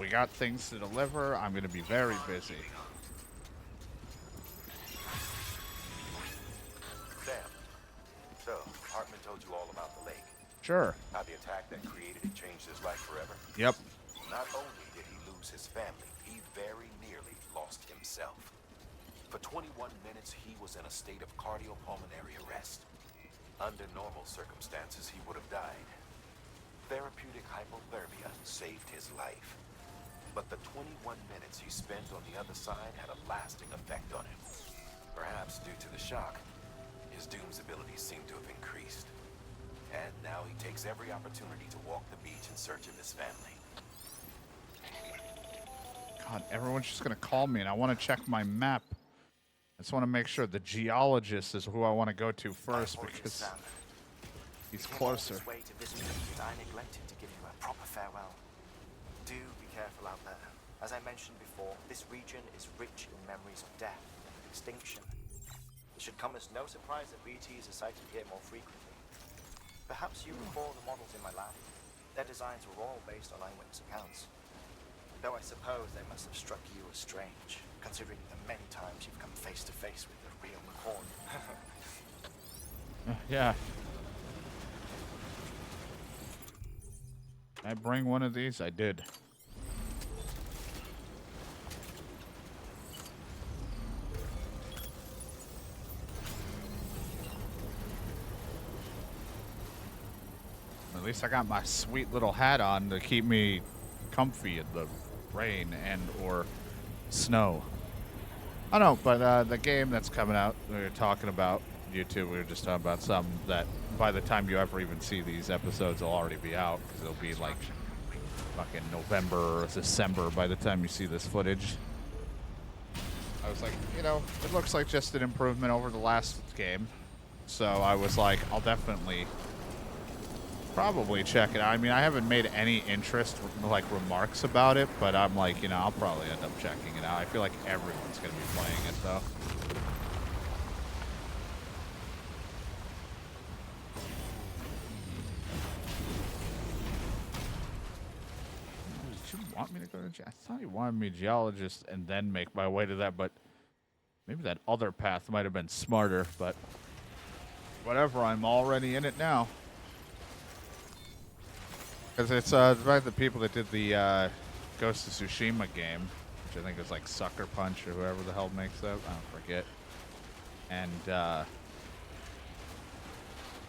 We got things to deliver. I'm going to be very busy. Sam, so Hartman told you all about the lake. Sure. How the attack that created it changed his life forever. Yep. Not only did he lose his family, he very nearly lost himself. For 21 minutes, he was in a state of cardiopulmonary arrest. Under normal circumstances, he would have died. Therapeutic hypothermia saved his life. But the 21 minutes he spent on the other side had a lasting effect on him. Perhaps due to the shock, his Doom's abilities seem to have increased. And now he takes every opportunity to walk the beach in search of his family. God, everyone's just going to call me, and I want to check my map. I just want to make sure the geologist is who I want to go to first because he's closer. Way to visit me, but I neglected to give you a proper farewell. Do be careful out there. As I mentioned before, this region is rich in memories of death and extinction. It should come as no surprise that BTs are sighted here more frequently. Perhaps you recall the models in my lab. Their designs were all based on eyewitness accounts. Though I suppose they must have struck you as strange, considering the many times you've come face to face with the real McCorn. Yeah. Can I bring one of these? I did. At least I got my sweet little hat on to keep me comfy in the rain and or snow. I don't know, but the game that's coming out, we were talking about, YouTube, we were just talking about something that by the time you ever even see these episodes, will already be out, because it'll be like fucking November or December by the time you see this footage. I was like, you know, it looks like just an improvement over the last game. So I was like, I'll definitely probably check it out. I mean, I haven't made any interest, like, remarks about it, but I'm like, you know, I'll probably end up checking it out. I feel like everyone's going to be playing it, though. Did you want me to go to I thought you wanted me geologist and then make my way to that, but maybe that other path might have been smarter, but whatever, I'm already in it now. Because it's by the people that did the Ghost of Tsushima game, which I think is like Sucker Punch or whoever the hell makes that. I don't forget. And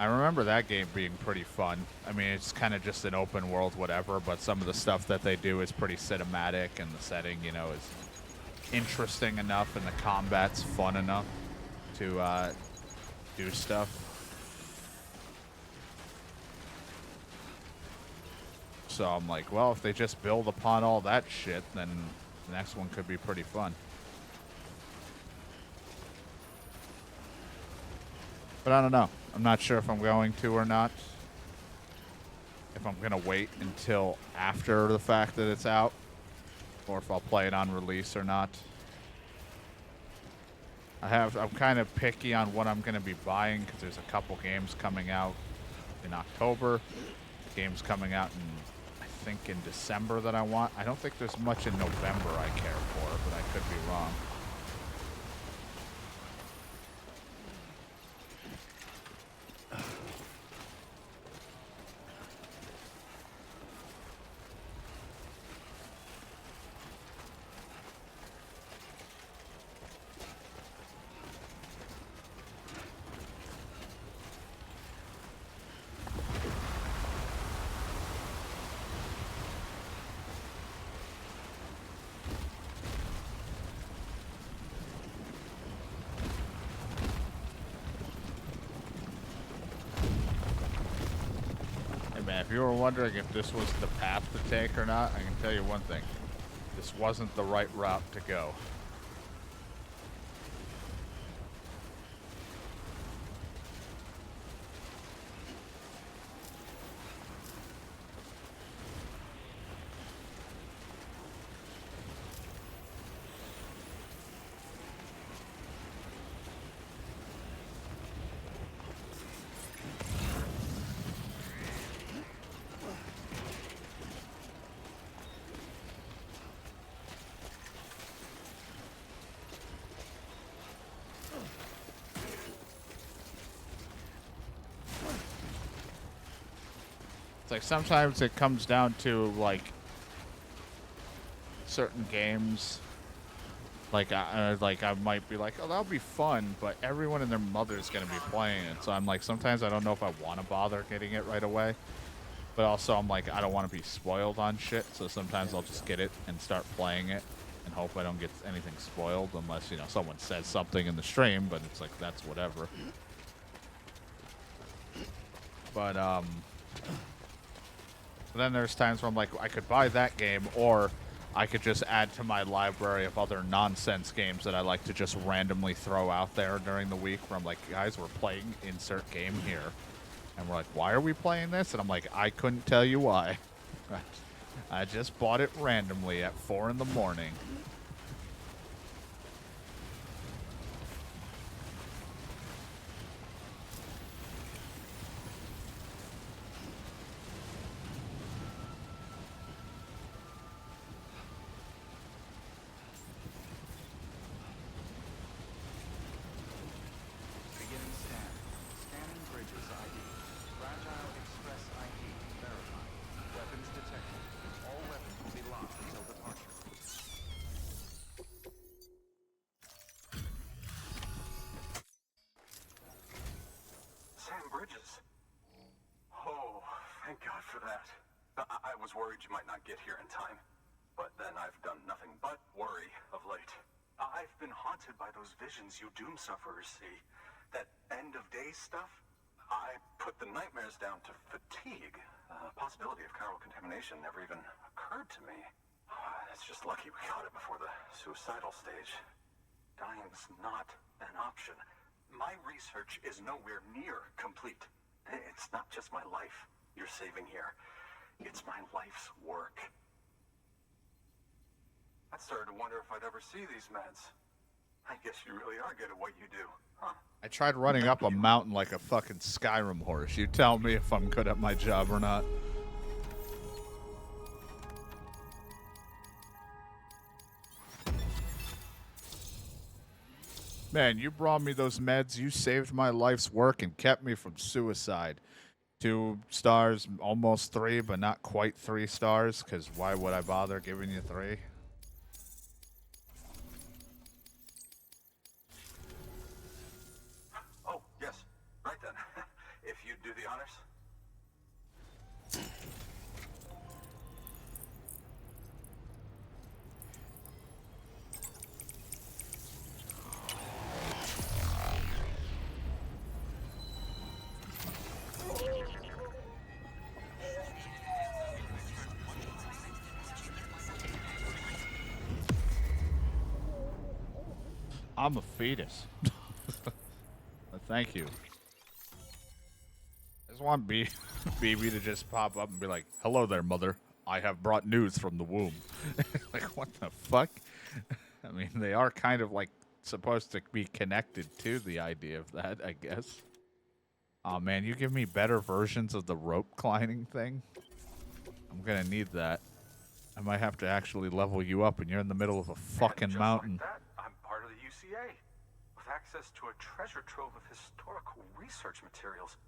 I remember that game being pretty fun. I mean, it's kind of just an open world, whatever, but some of the stuff that they do is pretty cinematic, and the setting, you know, is interesting enough, and the combat's fun enough to do stuff. So I'm like, well, if they just build upon all that shit, then the next one could be pretty fun. But I don't know. I'm not sure if I'm going to or not. If I'm going to wait until after the fact that it's out, or if I'll play it on release or not. I'm kind of picky on what I'm going to be buying, because there's a couple games coming out in October. Games coming out in, I think, in December that I want. I don't think there's much in November I care for, but I could be wrong. If you were wondering if this was the path to take or not, I can tell you one thing. This wasn't the right route to go. It's like sometimes it comes down to like certain games. Like I might be like, oh, that'll be fun, but everyone and their mother's gonna be playing it. So I'm like, sometimes I don't know if I want to bother getting it right away. But also, I'm like, I don't want to be spoiled on shit. So sometimes I'll just get it and start playing it, and hope I don't get anything spoiled, unless someone says something in the stream. But it's like that's whatever. But then there's times where I'm like, I could buy that game, or I could just add to my library of other nonsense games that I like to just randomly throw out there during the week, where I'm like, guys, we're playing insert game here. And we're like, why are we playing this? And I'm like, I couldn't tell you why. I just bought it randomly at 4 in the morning. Beginning scan. Scanning bridges ID. Fragile Express ID verified. Weapons detected. All weapons will be locked until departure. Sam Bridges. Oh, thank God for that. I was worried you might not get here in time. But then I've done nothing but worry of late. I've been haunted by those visions you doom sufferers see. That end-of-days stuff. I put the nightmares down to fatigue. Possibility of chiral contamination never even occurred to me. It's just lucky we caught it before the suicidal stage. Dying's not an option. My research is nowhere near complete. It's not just my life you're saving here. It's my life's work. I started to wonder if I'd ever see these meds. I guess you really are good at what you do, huh? I tried running up a mountain like a fucking Skyrim horse. You tell me if I'm good at my job or not. Man, you brought me those meds. You saved my life's work and kept me from suicide. 2 stars, almost 3, but not quite 3 stars, because why would I bother giving you 3? Oh, yes. Right then. If you'd do the honors. I'm a fetus. Thank you. I just want BB to just pop up and be like, hello there, mother. I have brought news from the womb. Like, what the fuck? I mean, they are kind of like supposed to be connected to the idea of that, I guess. Oh man, you give me better versions of the rope climbing thing? I'm gonna need that. I might have to actually level you up and you're in the middle of a fucking mountain. Like that, I'm part of the UCA, with access to a treasure trove of historical research materials.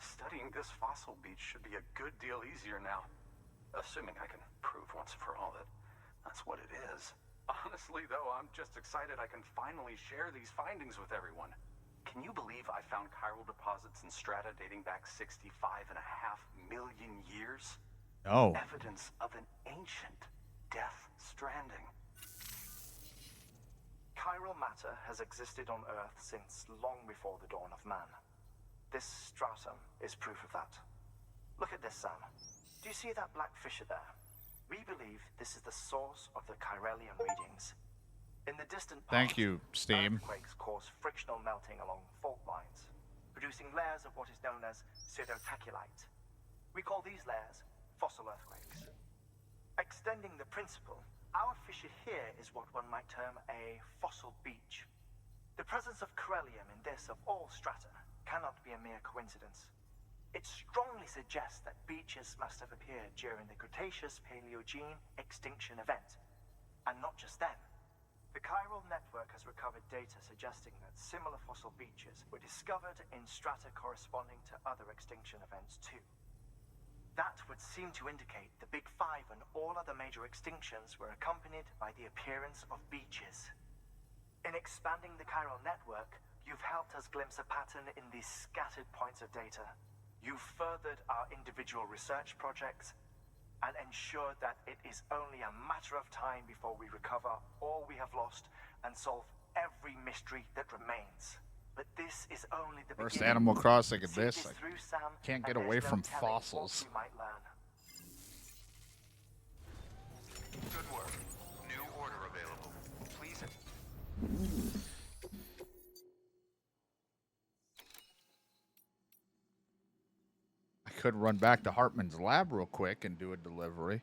Studying this fossil beach should be a good deal easier now. Assuming I can prove once for all that that's what it is. Honestly, though, I'm just excited I can finally share these findings with everyone. Can you believe I found chiral deposits in strata dating back 65.5 million years? No. Evidence of an ancient Death Stranding. Chiral matter has existed on Earth since long before the dawn of man. This stratum is proof of that. Look at this, Sam. Do you see that black fissure there? We believe this is the source of the chiralian readings. In the distant past, Thank you, Steam. earthquakes cause frictional melting along fault lines, producing layers of what is known as pseudotaculite. We call these layers fossil earthquakes. Extending the principle, our fissure here is what one might term a fossil beach. The presence of chiralium in this of all strata cannot be a mere coincidence. It strongly suggests that beaches must have appeared during the Cretaceous-Paleogene extinction event. And not just then. The chiral network has recovered data suggesting that similar fossil beaches were discovered in strata corresponding to other extinction events too. That would seem to indicate the Big Five and all other major extinctions were accompanied by the appearance of beaches. In expanding the chiral network, you've helped us glimpse a pattern in these scattered points of data. You've furthered our individual research projects and ensured that it is only a matter of time before we recover all we have lost and solve every mystery that remains. But this is only the First beginning. Animal Crossing of See this. I through, Sam, can't and get away there's no from telling what fossils. we might learn. Good work. New order available. Please. I could run back to Hartman's lab real quick and do a delivery.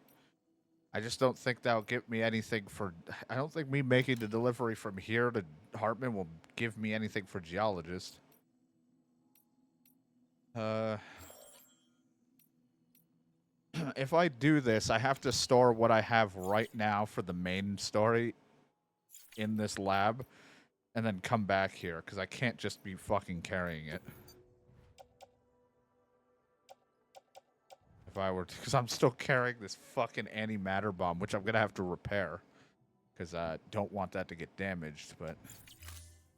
I just don't think that'll give me anything for... I don't think me making the delivery from here to Hartman will give me anything for geologist. If I do this, I have to store what I have right now for the main story in this lab and then come back here because I can't just be fucking carrying it. If I were to, because I'm still carrying this fucking antimatter bomb, which I'm gonna have to repair, because I don't want that to get damaged. But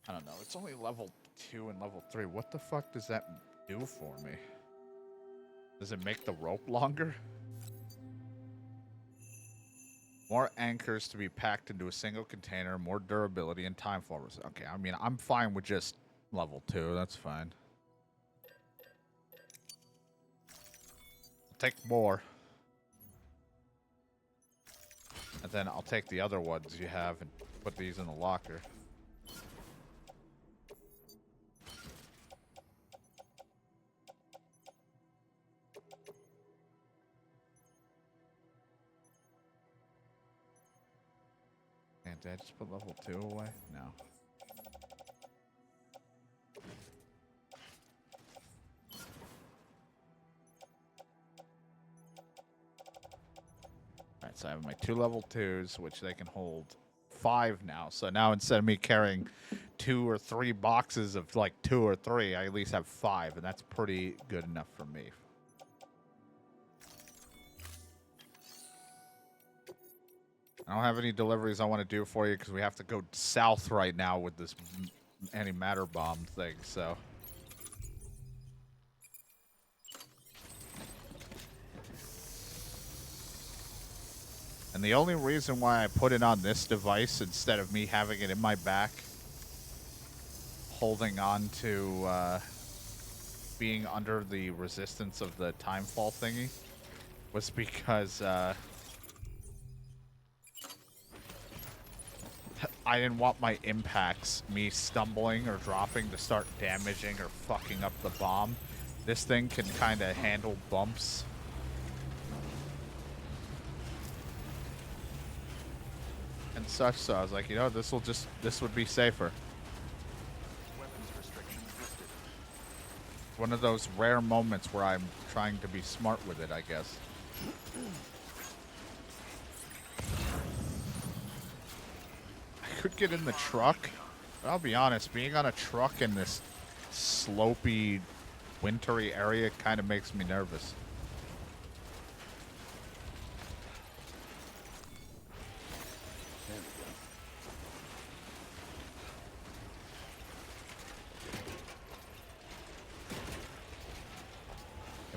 I don't know. It's only level 2 and level 3. What the fuck does that do for me? Does it make the rope longer? More anchors to be packed into a single container, more durability and time fall. Okay, I mean, I'm fine with just level 2. That's fine. Take more. And then I'll take the other ones you have and put these in the locker. And did I just put level 2 away? No. Alright, so I have my 2 level 2s, which they can hold 5 now. So now instead of me carrying 2 or 3 boxes of like 2 or 3, I at least have 5, and that's pretty good enough for me. I don't have any deliveries I want to do for you because we have to go south right now with this antimatter bomb thing, so... And the only reason why I put it on this device instead of me having it in my back, holding on to being under the resistance of the timefall thingy, was because I didn't want my impacts, me stumbling or dropping, to start damaging or fucking up the bomb. This thing can kind of handle bumps. And such, so I was like, you know, this would be safer. Weapons restrictions lifted. One of those rare moments where I'm trying to be smart with it, I guess. I could get in the truck, but I'll be honest, being on a truck in this slopey, wintry area kind of makes me nervous.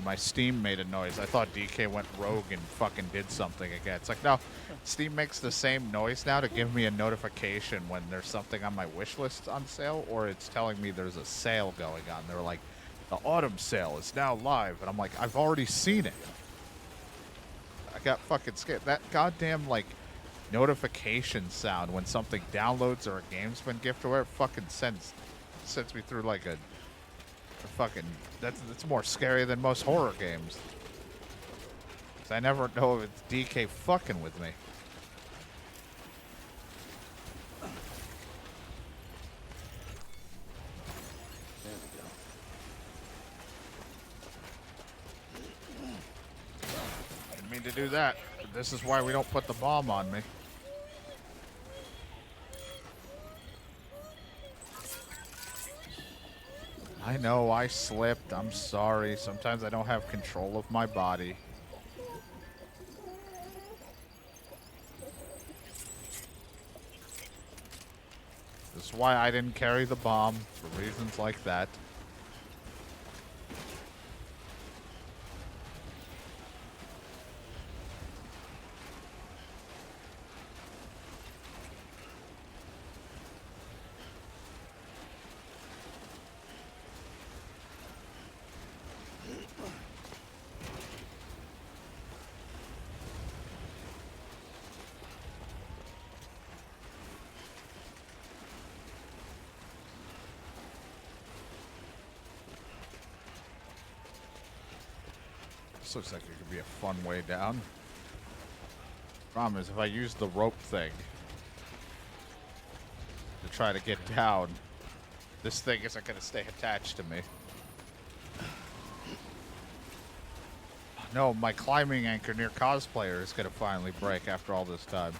My Steam made a noise. I thought DK went rogue and fucking did something again. It's like, no, Steam makes the same noise now to give me a notification when there's something on my wish list on sale, or it's telling me there's a sale going on. They're like, the autumn sale is now live, and I'm like, I've already seen it. I got fucking scared. That goddamn, like, notification sound when something downloads or a game's been gifted or whatever fucking sends me through like a fucking, that's more scary than most horror games. 'Cause I never know if it's DK fucking with me. There we go. Didn't mean to do that, but this is why we don't put the bomb on me. I know, I slipped. I'm sorry. Sometimes I don't have control of my body. is why I didn't carry the bomb, for reasons like that. This looks like it could be a fun way down. Problem is, if I use the rope thing to try to get down, this thing isn't going to stay attached to me. No, my climbing anchor near cosplayer is going to finally break after all this time.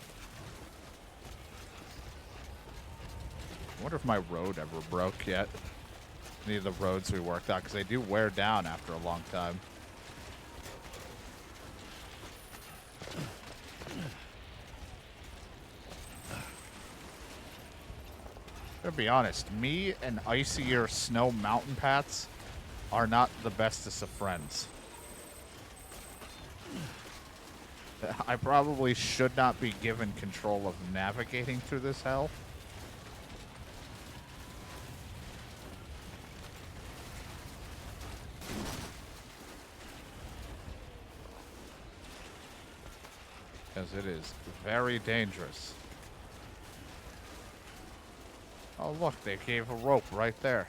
I wonder if my road ever broke yet. Any of the roads we worked on, because they do wear down after a long time. To be honest, me and icier snow mountain paths are not the bestest of friends. I probably should not be given control of navigating through this hell. Because it is very dangerous. Oh look, they gave a rope right there.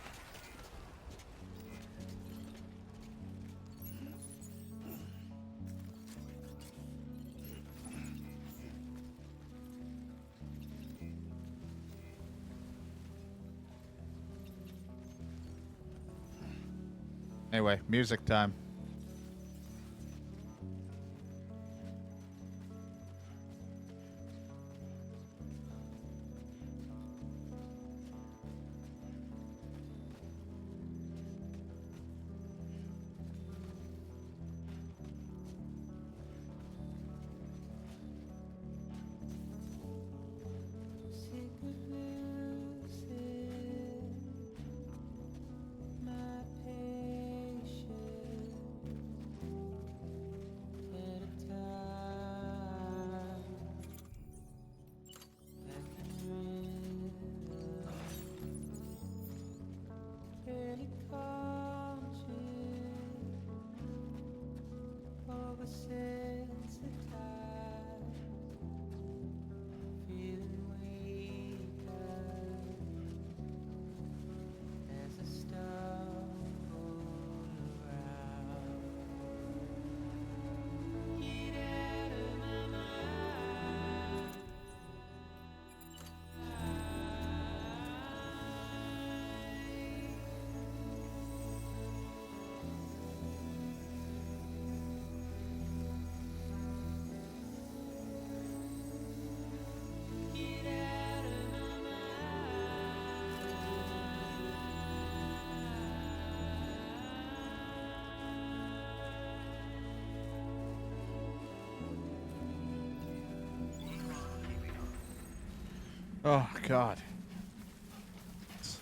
Anyway, music time. Oh, God. It's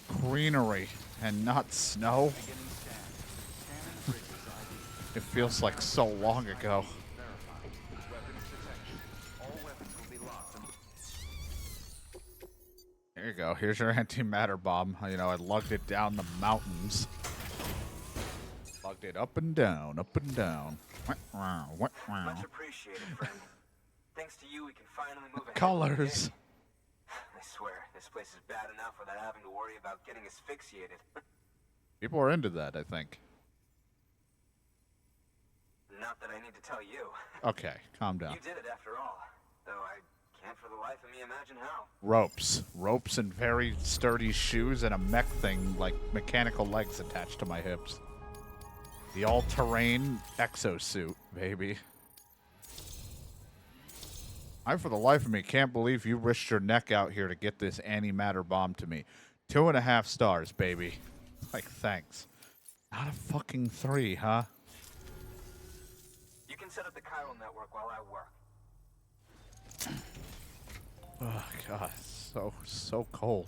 greenery and not snow. It feels like so long ago. There you go. Here's your antimatter bomb. You know, I lugged it down the mountains. Lugged it up and down, up and down. Much appreciated, friend. Thanks to you, we can finally move ahead. Colors. I swear, this place is bad enough without having to worry about getting asphyxiated. People are into that, I think. Not that I need to tell you. Okay, calm down. You did it after all. Though I can't for the life of me imagine how. Ropes. Ropes and very sturdy shoes and a mech thing, like mechanical legs attached to my hips. The all-terrain exosuit, baby. I, for the life of me, can't believe you risked your neck out here to get this antimatter bomb to me. 2.5 stars, baby. Like, thanks. Not a fucking 3, huh? You can set up the chiral network while I work. Oh, God. It's So cold.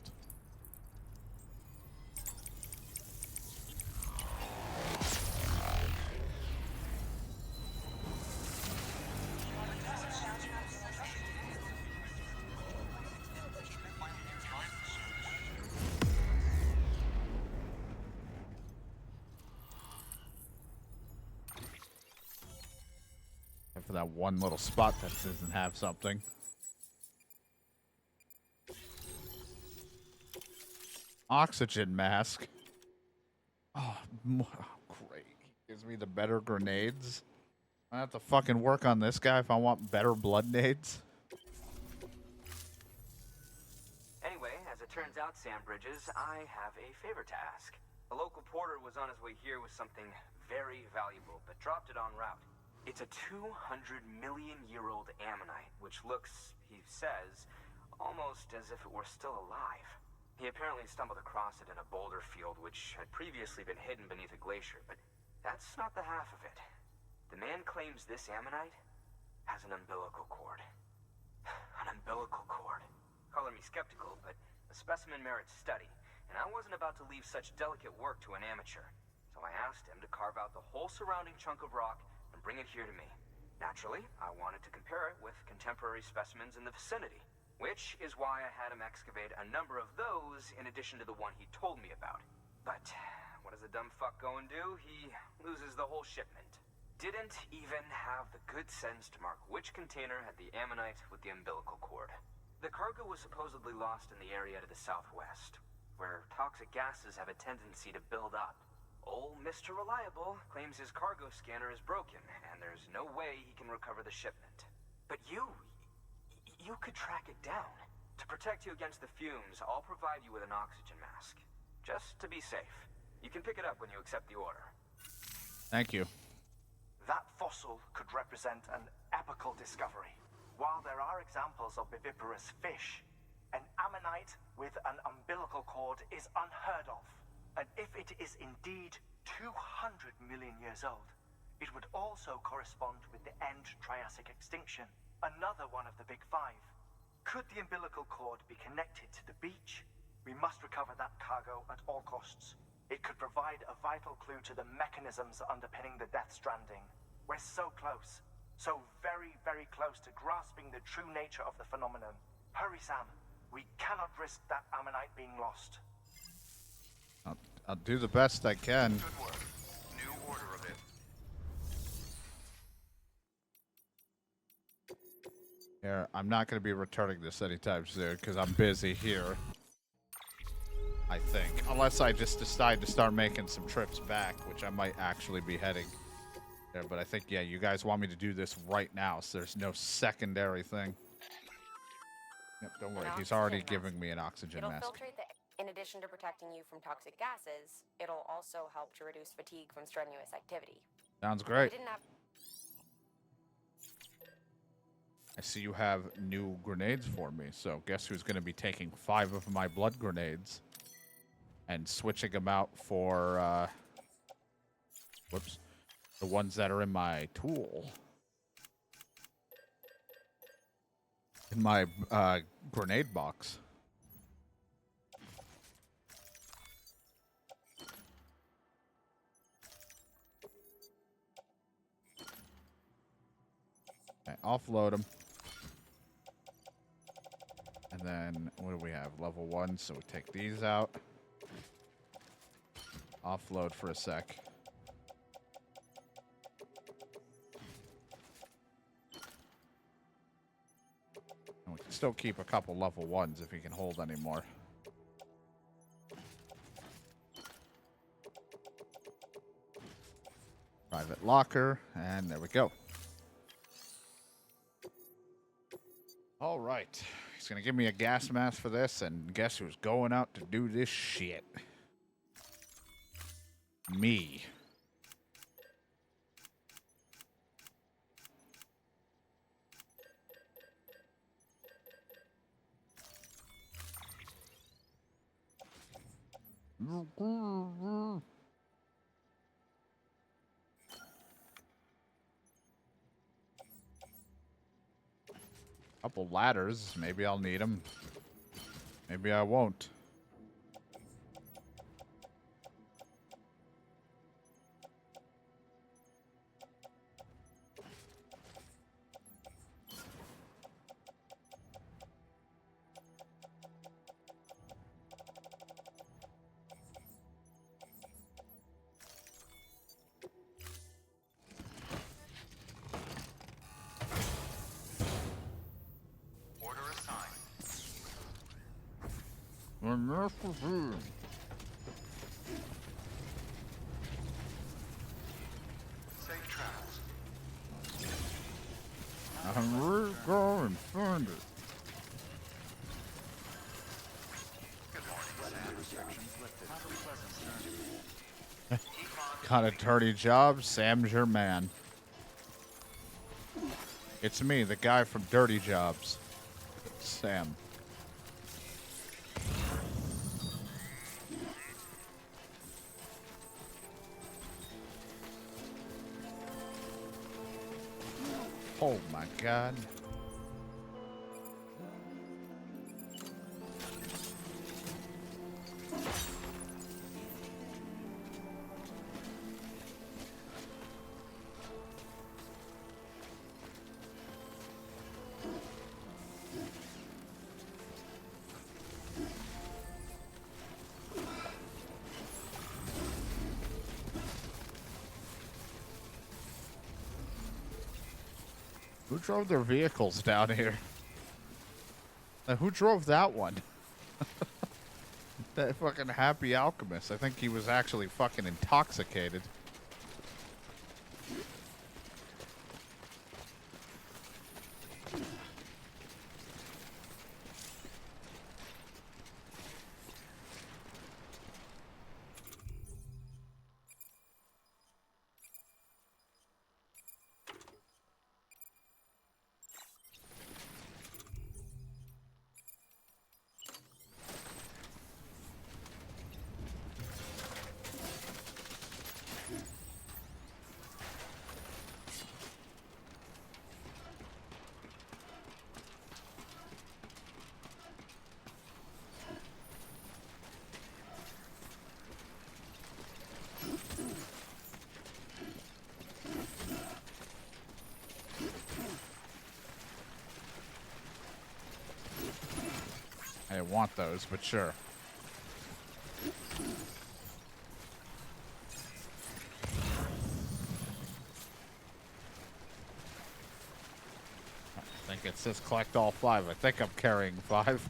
For that one little spot that doesn't have something. Oxygen mask. Oh, great. Gives me the better grenades. I have to fucking work on this guy if I want better blood nades. Anyway, as it turns out, Sam Bridges, I have a favor to ask. A local porter was on his way here with something very valuable, but dropped it en route. It's a 200-million-year-old ammonite, which looks, he says, almost as if it were still alive. He apparently stumbled across it in a boulder field which had previously been hidden beneath a glacier, but that's not the half of it. The man claims this ammonite has an umbilical cord. An umbilical cord. Color me skeptical, but the specimen merits study, and I wasn't about to leave such delicate work to an amateur. So I asked him to carve out the whole surrounding chunk of rock and bring it here to me. Naturally, I wanted to compare it with contemporary specimens in the vicinity, which is why I had him excavate a number of those in addition to the one he told me about. But what does a dumb fuck go and do? He loses the whole shipment. Didn't even have the good sense to mark which container had the ammonite with the umbilical cord. The cargo was supposedly lost in the area to the southwest, where toxic gases have a tendency to build up. Old Mr. Reliable claims his cargo scanner is broken, and there's no way he can recover the shipment. But you could track it down. To protect you against the fumes, I'll provide you with an oxygen mask. Just to be safe. You can pick it up when you accept the order. Thank you. That fossil could represent an epical discovery. While there are examples of viviparous fish, an ammonite with an umbilical cord is unheard of. And if it is indeed 200 million years old, it would also correspond with the end Triassic extinction, another one of the big five. Could the umbilical cord be connected to the beach? We must recover that cargo at all costs. It could provide a vital clue to the mechanisms underpinning the Death Stranding. We're so close, so very, very close to grasping the true nature of the phenomenon. Hurry, Sam. We cannot risk that ammonite being lost. I'll do the best I can. Good work. New order of it. Here, I'm not going to be returning this anytime soon because I'm busy here. I think. Unless I just decide to start making some trips back, which I might actually be heading there. But I think, yeah, you guys want me to do this right now, so there's no secondary thing. Yep, don't worry. He's already giving me an oxygen It'll mask. filtrate the... In addition to protecting you from toxic gases, it'll also help to reduce fatigue from strenuous activity. Sounds great. We didn't have... I see you have new grenades for me, so guess who's going to be taking 5 of my blood grenades and switching them out for, whoops, the ones that are in my tool. In my, grenade box. Okay, offload them. And then, what do we have? Level 1, so we take these out. Offload for a sec. And we can still keep a couple level 1s if he can hold any more. Private locker, and there we go. All right. He's going to give me a gas mask for this, and guess who's going out to do this shit? Me. Couple ladders. Maybe I'll need them. Maybe I won't. Order assigned. Safe travels. I'm going and find it. Good morning, Sam. Restrictions lifted. Have a pleasant journey. Got a dirty job, Sam's your man. It's me, the guy from Dirty Jobs. Sam. Oh my god. Who drove their vehicles down here? Who drove that one? That fucking happy alchemist. I think he was actually fucking intoxicated. I didn't want those, but sure. I think it says collect all 5. I think I'm carrying 5.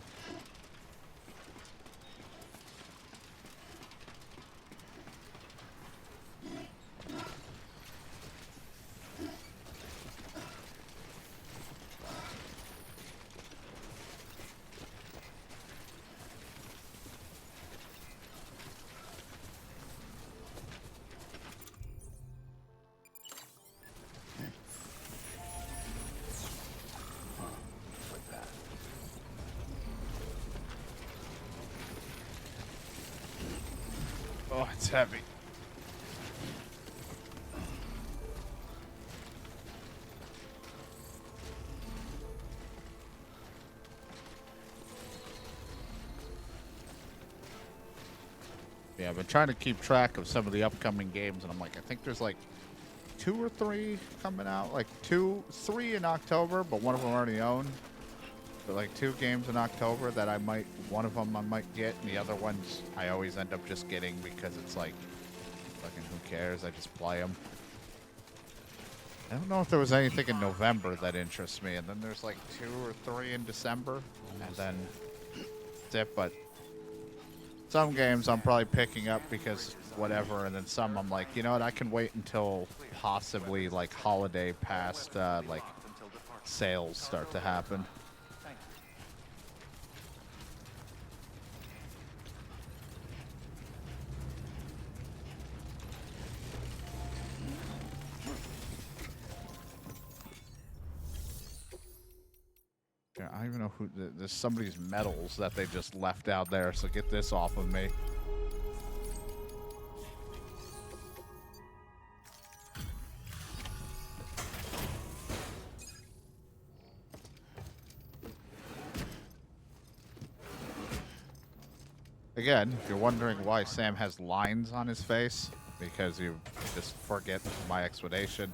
Oh, it's heavy. Yeah, I've been trying to keep track of some of the upcoming games, and I'm like, I think there's like 2 or 3 coming out. Like 3 in October, but one of them I already own. But like 2 games in October that one of them I might get, and the other ones I always end up just getting because it's like, fucking who cares? I just play them. I don't know if there was anything in November that interests me, and then there's like 2 or 3 in December, and then that's it. But some games I'm probably picking up because whatever, and then some I'm like, you know what? I can wait until possibly like holiday past, like sales start to happen. Yeah, I don't even know who. There's somebody's medals that they just left out there, so get this off of me. Again, if you're wondering why Sam has lines on his face, because you just forget my explanation,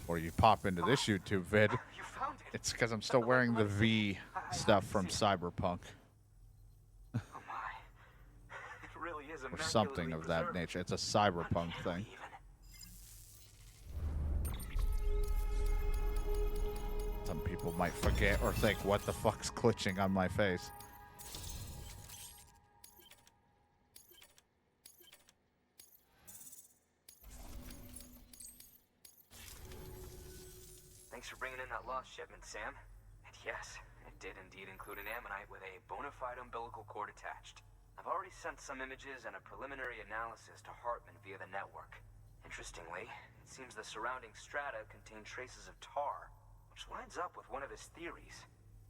or you pop into this YouTube vid, You found it. it's because I'm still wearing the V stuff from Cyberpunk, Oh my. It really is or something of that nature. It's a Cyberpunk thing. Some people might forget or think, what the fuck's glitching on my face? Thanks for bringing in that lost shipment, Sam. And yes, it did indeed include an ammonite with a bona fide umbilical cord attached. I've already sent some images and a preliminary analysis to Hartman via the network. Interestingly, it seems the surrounding strata contain traces of tar, which lines up with one of his theories.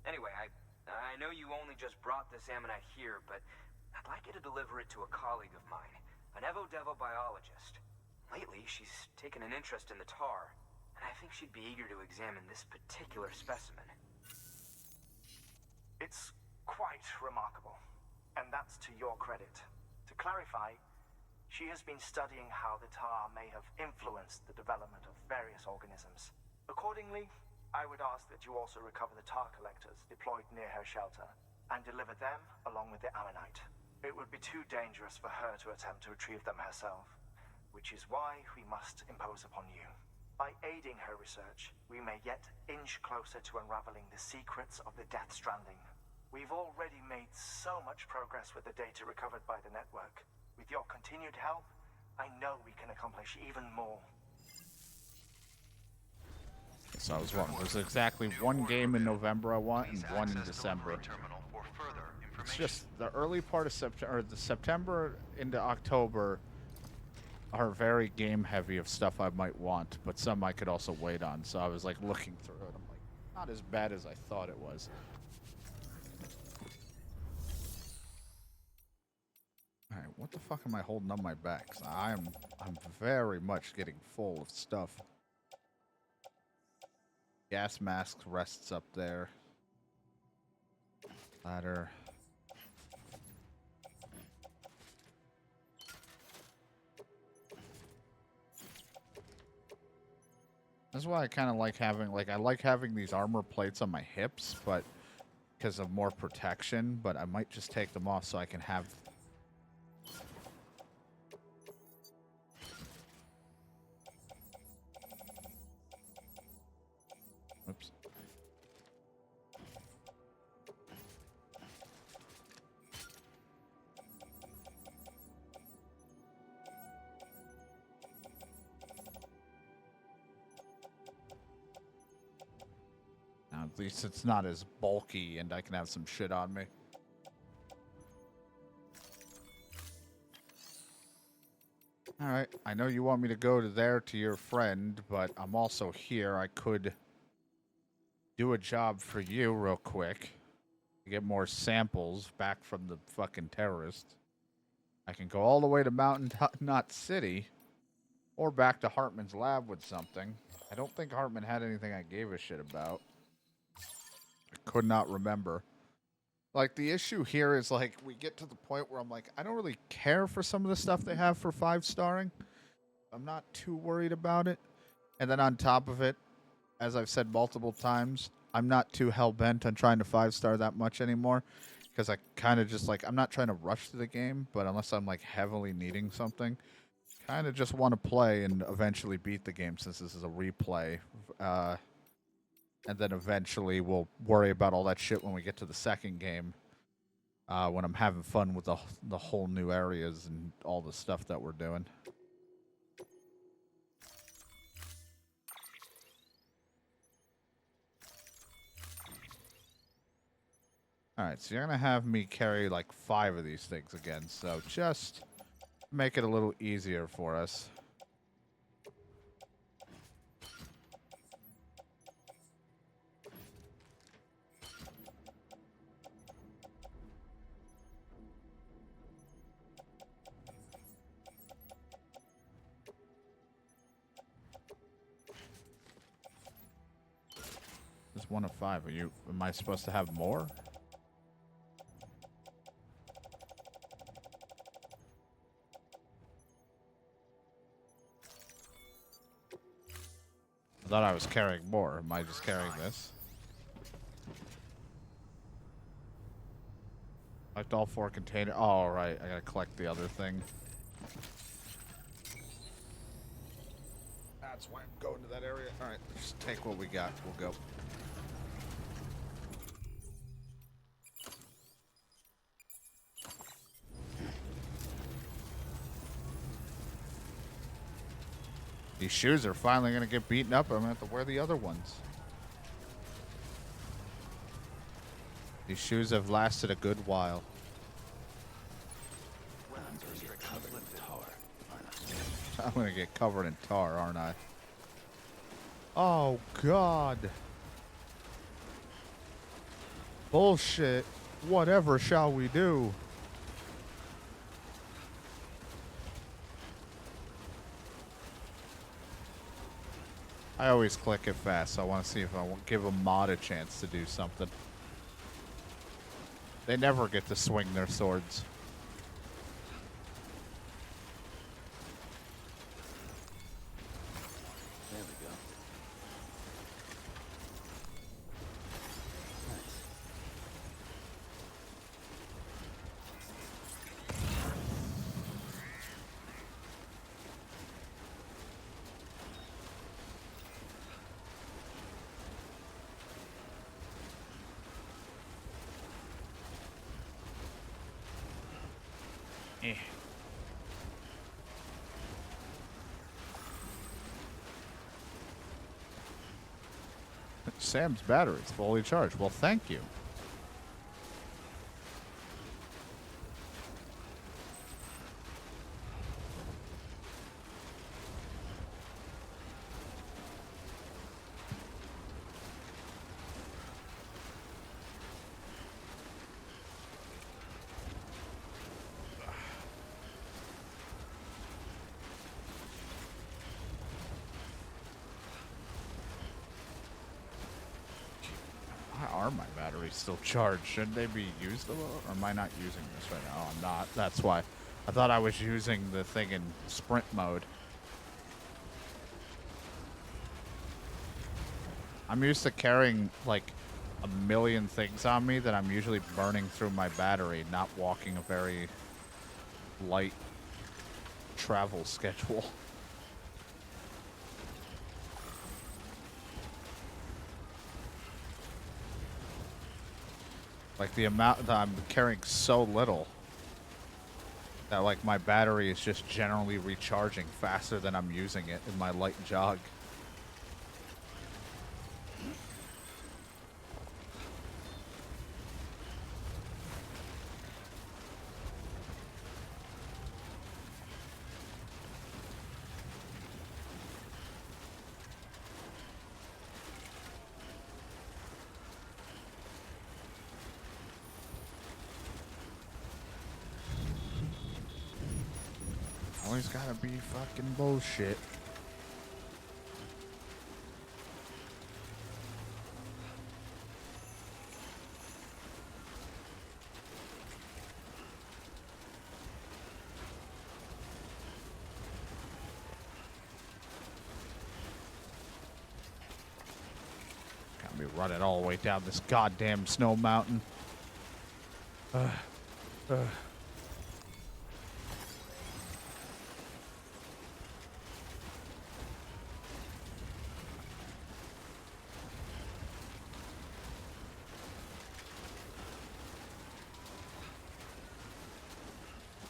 Anyway, I know you only just brought this ammonite here, but I'd like you to deliver it to a colleague of mine, an Evo-Devo biologist. Lately, she's taken an interest in the tar, and I think she'd be eager to examine this particular specimen. It's quite remarkable, and that's to your credit. To clarify, she has been studying how the tar may have influenced the development of various organisms. Accordingly, I would ask that you also recover the tar collectors deployed near her shelter and deliver them along with the ammonite. It would be too dangerous for her to attempt to retrieve them herself, which is why we must impose upon you. By aiding her research, we may yet inch closer to unraveling the secrets of the Death Stranding. We've already made so much progress with the data recovered by the network. With your continued help, I know we can accomplish even more. So I was wrong. There's exactly one game in November I want and one in December. It's just the early part of September, or the September into October are very game heavy of stuff I might want, but some I could also wait on. So I was like looking through it. I'm like, not as bad as I thought it was. Alright, what the fuck am I holding on my back? 'Cause I'm very much getting full of stuff. Gas mask rests up there. Ladder. That's why I kind of like having, I like having these armor plates on my hips, but because of more protection, but I might just take them off so I can have. Oops. Now, at least it's not as bulky and I can have some shit on me. Alright, I know you want me to go to your friend, but I'm also here. I could do a job for you real quick. Get more samples back from the fucking terrorist. I can go all the way to Mountain Knot City or back to Hartman's lab with something. I don't think Hartman had anything I gave a shit about. I could not remember. Like, the issue here is, like, we get to the point where I'm like, I don't really care for some of the stuff they have for 5-starring. I'm not too worried about it. And then on top of it, as I've said multiple times, I'm not too hell-bent on trying to 5-star that much anymore. Because I kind of just, like, I'm not trying to rush to the game, but unless I'm, like, heavily needing something, kind of just want to play and eventually beat the game since this is a replay. And then eventually we'll worry about all that shit when we get to the second game. When I'm having fun with the whole new areas and all the stuff that we're doing. Alright, so you're going to have me carry like 5 of these things again. So just make it a little easier for us. There's 1 of 5. Am I supposed to have more? Thought I was carrying more. Am I just carrying this? Collect all 4 containers. Oh, all right. I gotta collect the other thing. That's why I'm going to that area. All right, just take what we got. We'll go. These shoes are finally gonna get beaten up. I'm gonna have to wear the other ones. These shoes have lasted a good while. I'm gonna get covered in tar, aren't I? Oh, God. Bullshit. Whatever shall we do? I always click it fast, so I want to see if I will give a mod a chance to do something. They never get to swing their swords. There we go. Eh. Sam's battery's fully charged. Well, thank you. Why are my batteries still charged? Shouldn't they be used a little? Or am I not using this right now? Oh, I'm not. That's why. I thought I was using the thing in sprint mode. I'm used to carrying like a million things on me that I'm usually burning through my battery, not walking a very light travel schedule. Like the amount that I'm carrying so little that like my battery is just generally recharging faster than I'm using it in my light jog. Always gotta be fucking bullshit. Got me running all the way down this goddamn snow mountain.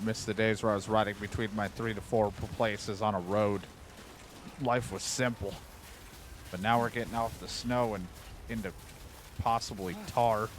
Missed the days where I was riding between my 3 to 4 places on a road. Life was simple. But now we're getting off the snow and into possibly tar.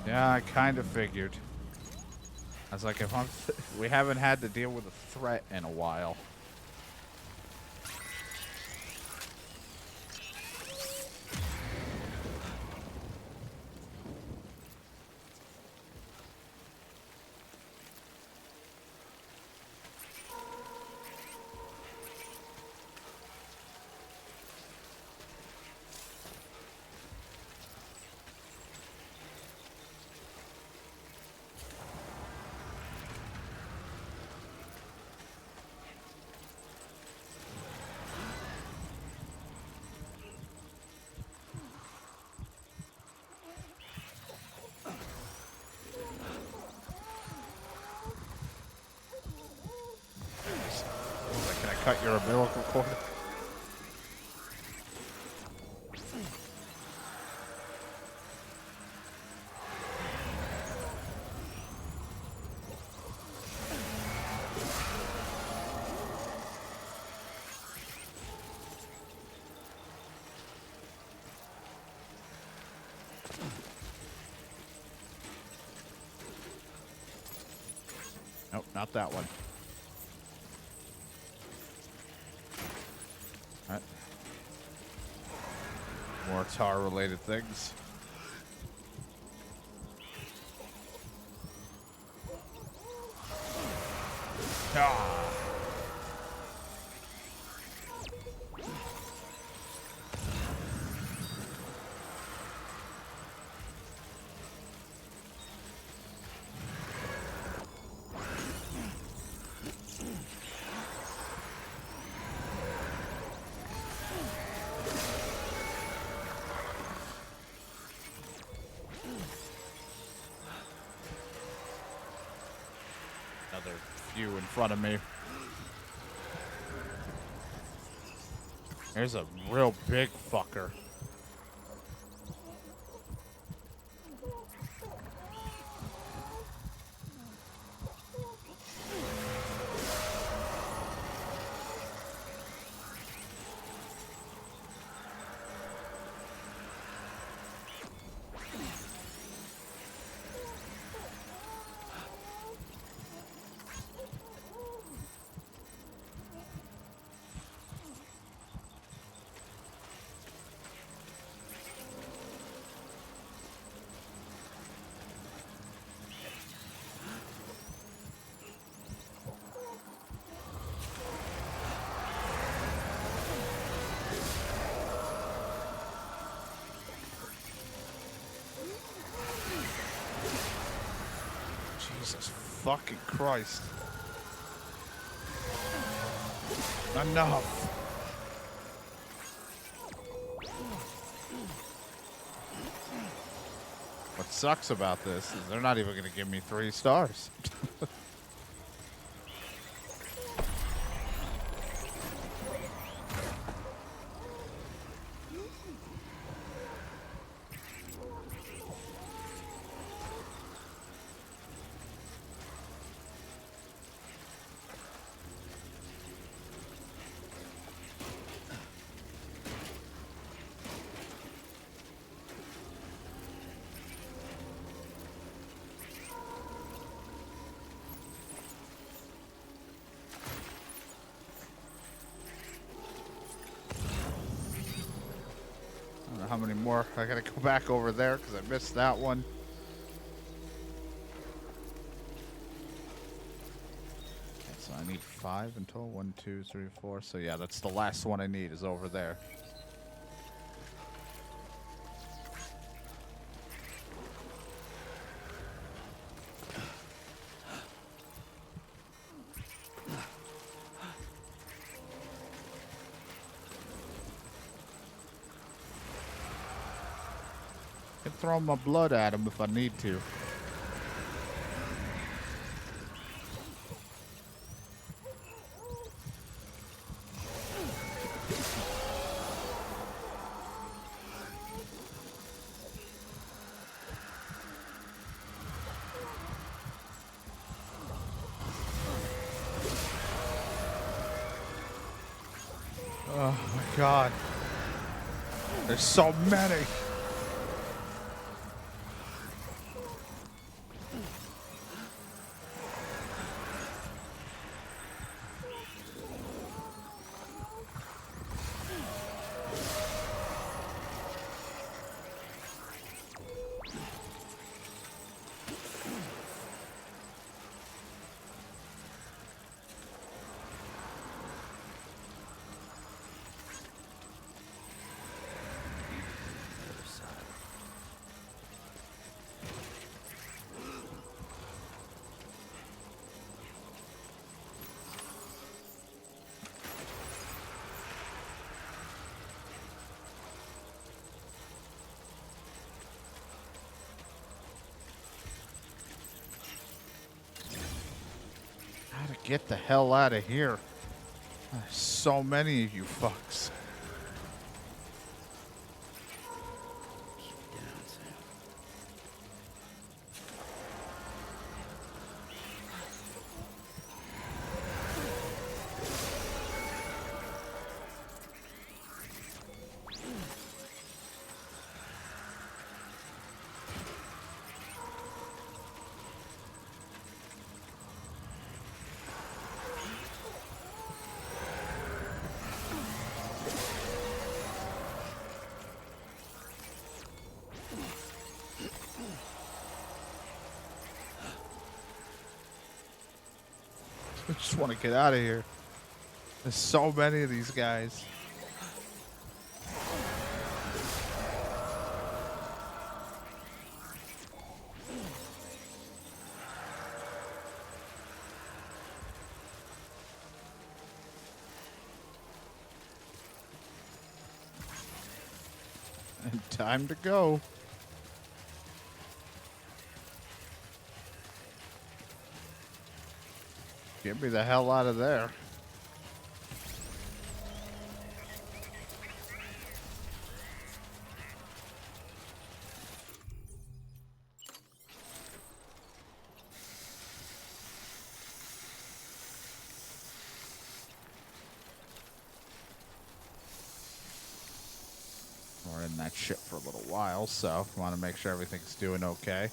Yeah, I kind of figured. I was like, if I'm we haven't had to deal with a threat in a while. cut your umbilical cord. Nope, not that one. All right. More tar-related things. Ah. Another few in front of me. There's a real big fucker. Jesus fucking Christ. Enough. What sucks about this is they're not even going to give me 3 stars. How many more? I gotta go back over there because I missed that one. Okay, so I need 5 in total. 1, 2, 3, 4. So yeah, that's the last one I need is over there. I can throw my blood at him if I need to. Oh my God. There's so many. Gotta get the hell out of here. So many of you fucks. Down, Sam. I just want to get out of here. There's so many of these guys. And time to go. Get me the hell out of there. We're in that ship for a little while, so want to make sure everything's doing okay.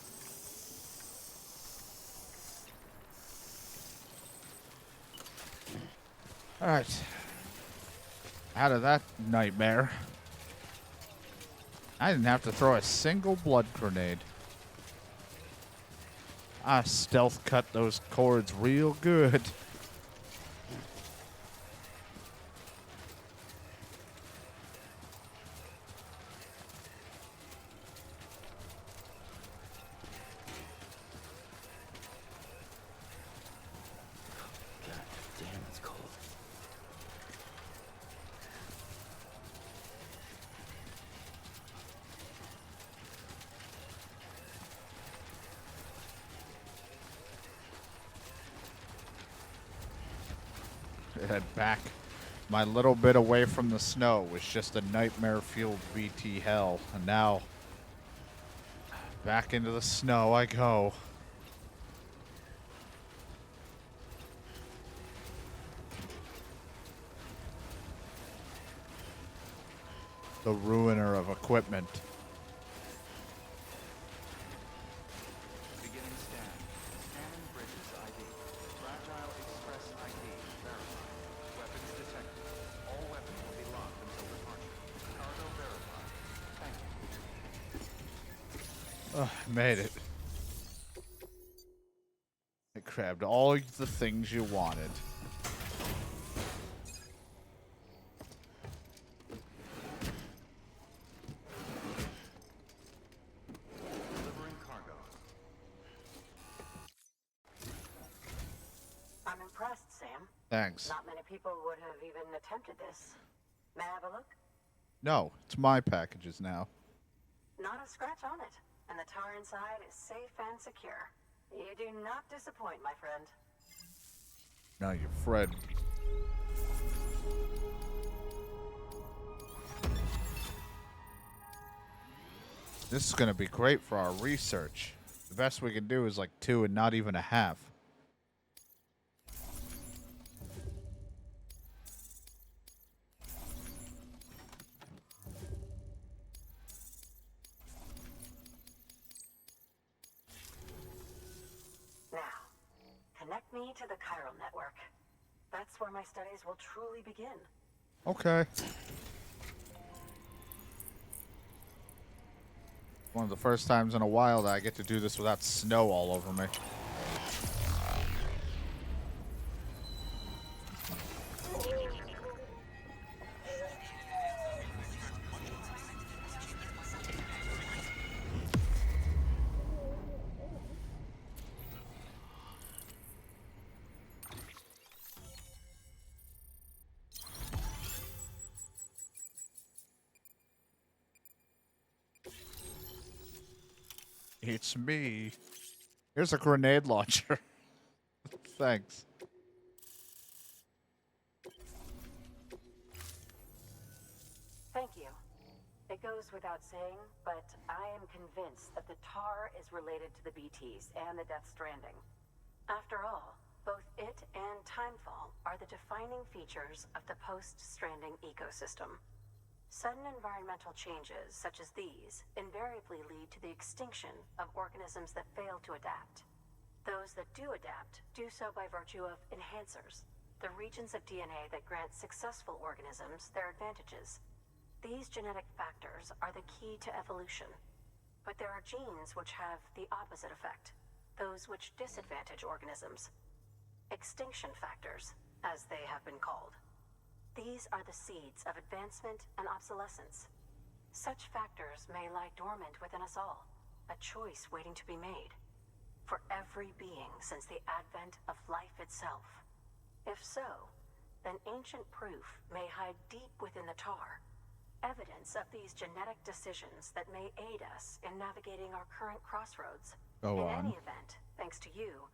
All right. Out of that nightmare. I didn't have to throw a single blood grenade. I stealth cut those cords real good. God damn, it's cold. Head back. My little bit away from the snow was just a nightmare-fueled VT hell, and now back into the snow I go. The ruiner of equipment. Beginning scan. Scanning bridges ID. Fragile Express ID verified. Weapons detected. All weapons will be locked until departure. Cargo verified. Thank you. I made it. I grabbed all the things you wanted. Delivering cargo. I'm impressed, Sam. Thanks. Not many people would have even attempted this. May I have a look? No, it's my packages now. Not a scratch on it. And the tar inside is safe and secure. You do not disappoint, my friend. Now you're Fred. This is going to be great for our research. The best we can do is like 2 and not even a half. Now, connect me to the chiral network. That's where my studies will truly begin. Okay. One of the first times in a while that I get to do this without snow all over me. It's me. Here's a grenade launcher. Thanks. It goes without saying, but I am convinced that the tar is related to the BTs and the Death Stranding. After all, both it and Timefall are the defining features of the post-Stranding ecosystem. Sudden environmental changes such as these invariably lead to the extinction of organisms that fail to adapt. Those that do adapt do so by virtue of enhancers, the regions of DNA that grant successful organisms their advantages. These genetic factors are the key to evolution. But there are genes which have the opposite effect, those which disadvantage organisms. Extinction factors, as they have been called. These are the seeds of advancement and obsolescence. Such factors may lie dormant within us all, a choice waiting to be made. For every being since the advent of life itself. If so, then ancient proof may hide deep within the tar, evidence of these genetic decisions that may aid us in navigating our current crossroads. Go in on. any event, thanks to you,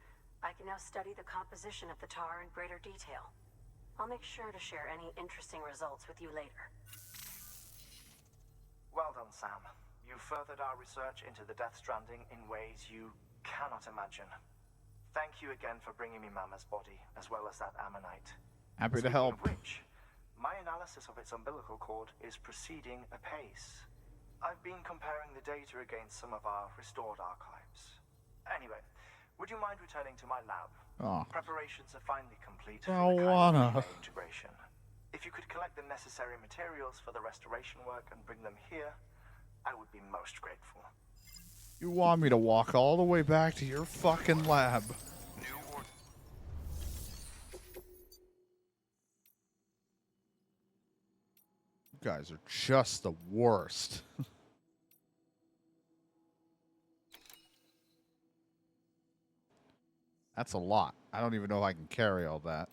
I can now study the composition of the tar in greater detail. I'll make sure to share any interesting results with you later. Well done, Sam. You furthered our research into the Death Stranding in ways you cannot imagine. Thank you again for bringing me Mama's body, as well as that ammonite. Happy to Speaking help. of which, my analysis of its umbilical cord is proceeding apace. I've been comparing the data against some of our restored archives. Anyway, would you mind returning to my lab? Oh. Preparations are finally complete I for the wanna. relay integration. If you could collect the necessary materials for the restoration work and bring them here, I would be most grateful. You want me to walk all the way back to your fucking lab? You guys are just the worst. That's a lot. I don't even know if I can carry all that.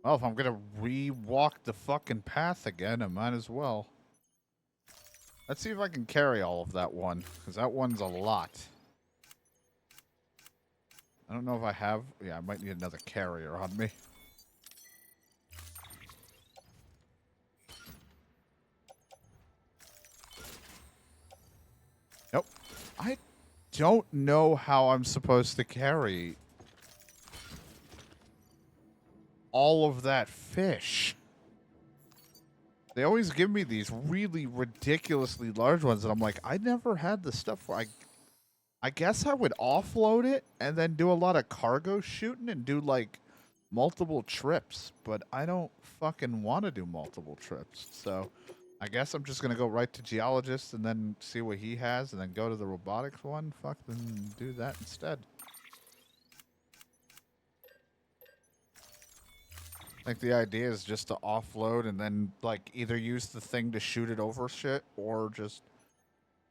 Well, if I'm gonna re-walk the fucking path again, I might as well. Let's see if I can carry all of that one, because that one's a lot. I don't know if I have... Yeah, I might need another carrier on me. Nope. I don't know how I'm supposed to carry all of that fish. They always give me these really ridiculously large ones, and I'm like, I never had the stuff for... I guess I would offload it and then do a lot of cargo shooting and do, like, multiple trips. But I don't fucking want to do multiple trips. So I guess I'm just going to go right to Geologist and then see what he has and then go to the robotics one. Fucking do that instead. Like, the idea is just to offload and then, like, either use the thing to shoot it over shit or just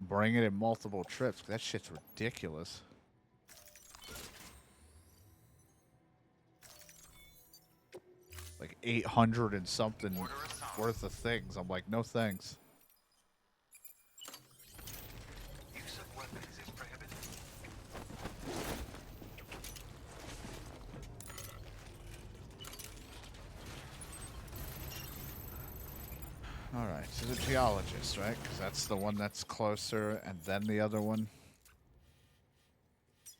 bring it in multiple trips. That shit's ridiculous. Like 800 and something worth of things. I'm like, no thanks. Use of weapons is prohibited. Alright, so the Geologist, right? Because that's the one that's closer, and then the other one.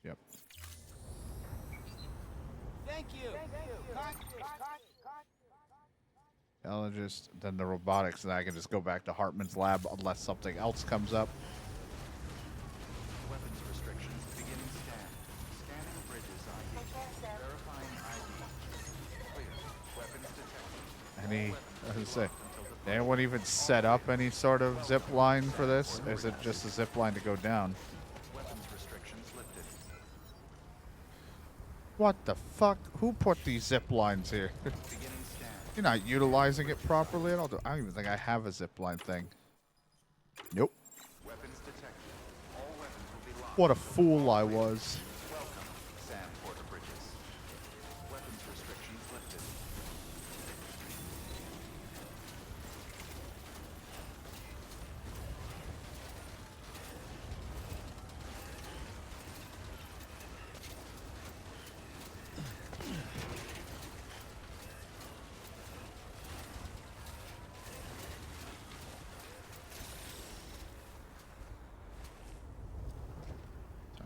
Yep. Thank you. Geologist, then the robotics, and I can just go back to Hartman's lab unless something else comes up. Weapons restrictions. Beginning scan. Scanning bridges ID. Verifying ID. Clear. Weapons detected. Any, I was gonna say, did anyone even set up any sort of zip line for this? Or is it just a zip line to go down? Weapons restrictions lifted. What the fuck? Who put these zip lines here? Beginning scan. You're not utilizing it properly at all. I don't even think I have a zip line thing. Nope. Weapons detected. All weapons will be locked. What a fool I was. Welcome, Sam Porter Bridges. Weapons restrictions lifted.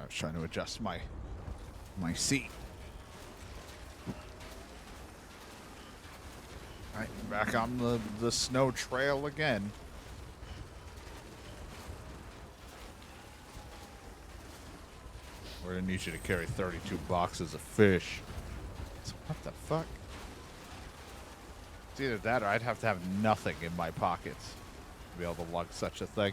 was trying to adjust my seat. All right, back on the snow trail again. We're gonna need you to carry 32 boxes of fish. So what the fuck? It's either that or I'd have to have nothing in my pockets to be able to lug such a thing.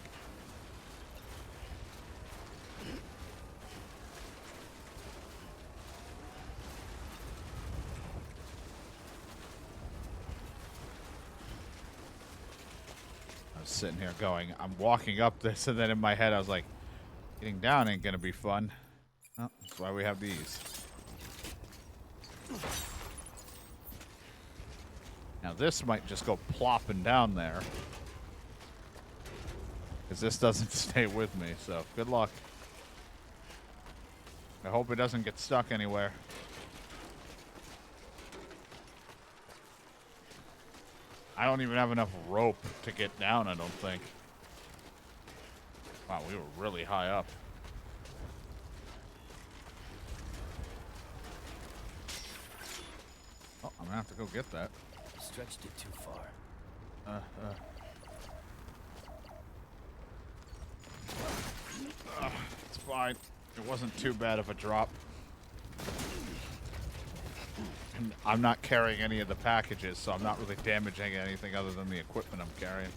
I was sitting here going, I'm walking up this, and then in my head I was like, getting down ain't gonna be fun. Oh, that's why we have these. Now this might just go plopping down there. Because this doesn't stay with me, so good luck. I hope it doesn't get stuck anywhere. I don't even have enough rope to get down, I don't think. Wow, we were really high up. Oh, I'm gonna have to go get that. Stretched it too far. It's fine. It wasn't too bad of a drop. And I'm not carrying any of the packages, so I'm not really damaging anything other than the equipment I'm carrying.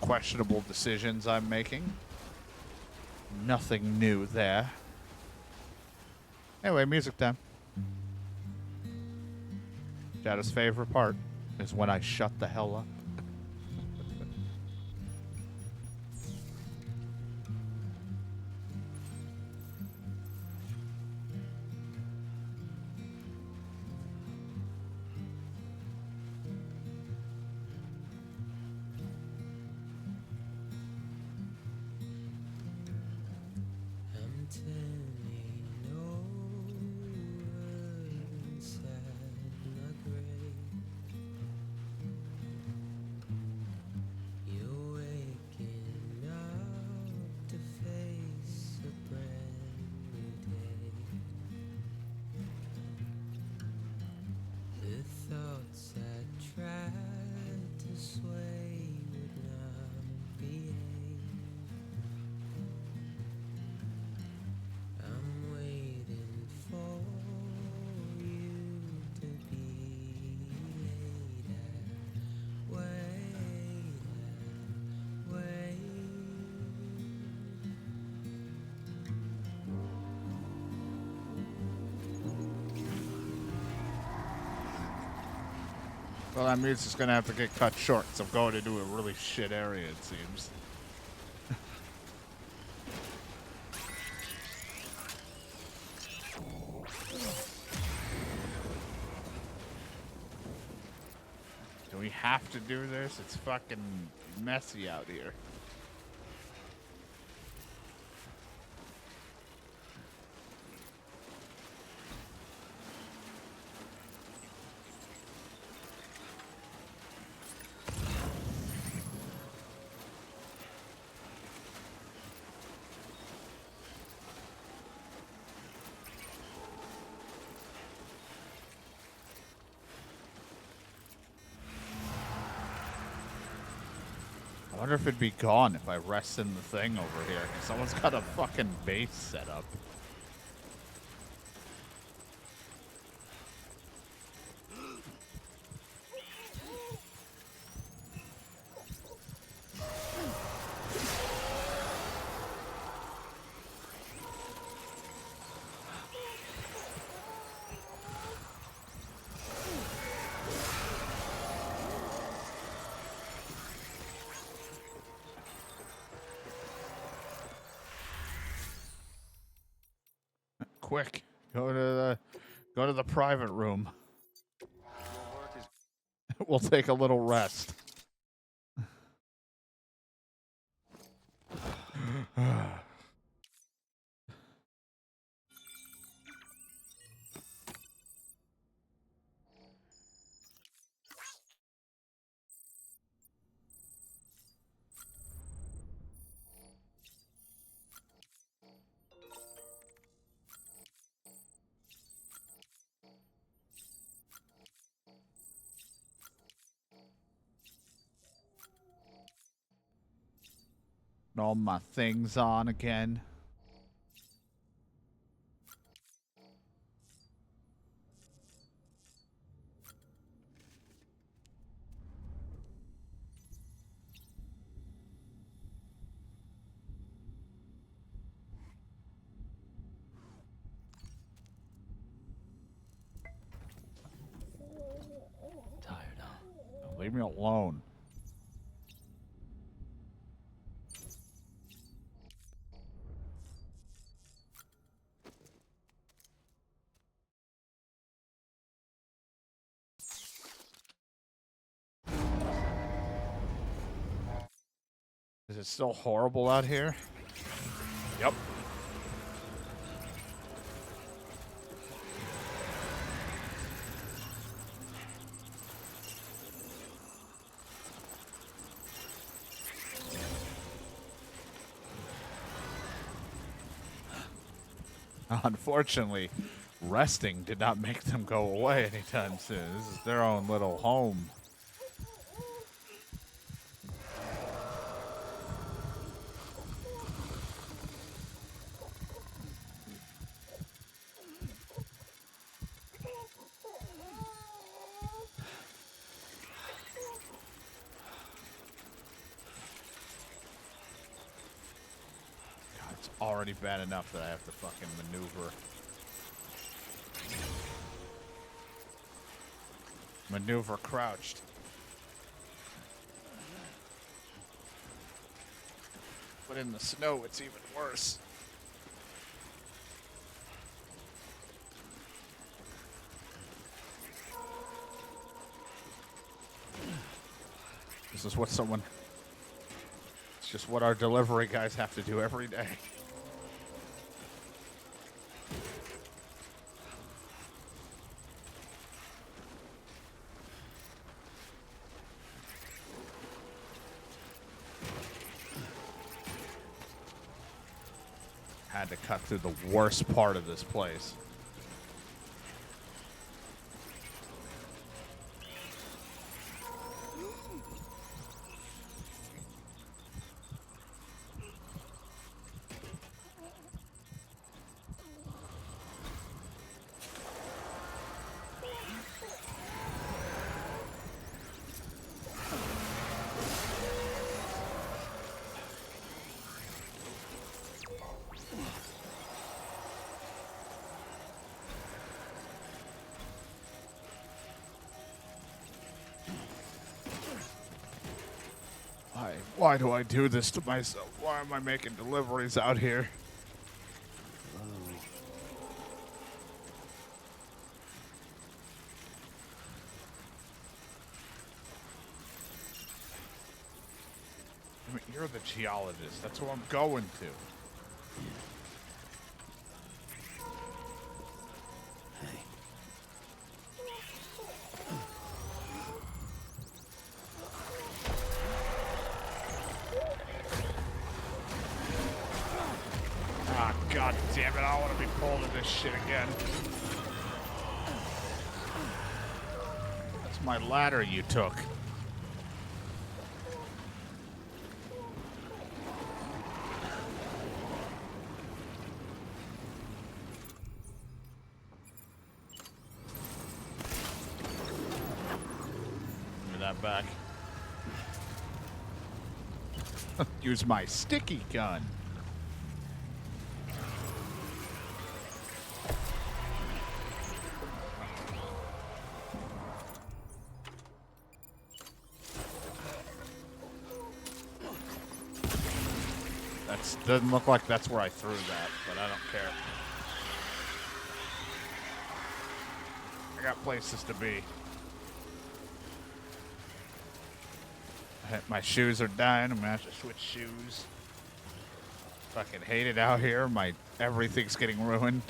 Questionable decisions I'm making. Nothing new there. Anyway, music time. Shadow's favorite part is when I shut the hell up. I'm turning over inside my grave. You're waking up to face a brand new day. The thoughts I tried to sway would not behave. I'm waiting for you to be later. Wait. Well, that means it's gonna have to get cut short, so I'm going into a really shit area, it seems. Do we have to do this? It's fucking messy out here. I wonder if it'd be gone if I rest in the thing over here. Someone's got a fucking base set up. Quick, go to the private room. Your work is We'll take a little rest. All my things on again. Tired, huh? Leave me alone. Is it still horrible out here? Yep. Unfortunately, resting did not make them go away anytime soon. This is their own little home. God, it's already bad enough that I have to fucking maneuver. Maneuver crouched. But in the snow, it's even worse. This is what someone... It's just what our delivery guys have to do every day. Had to cut through the worst part of this place. Why do I do this to myself? Why am I making deliveries out here? I mean, you're the geologist. That's who I'm going to. God damn it, I don't want to be pulled into this shit again. That's my ladder you took. Give me that back. Use my sticky gun. Doesn't look like that's where I threw that, but I don't care. I got places to be. My shoes are dying. I'm gonna have to switch shoes. Fucking hate it out here. Everything's getting ruined.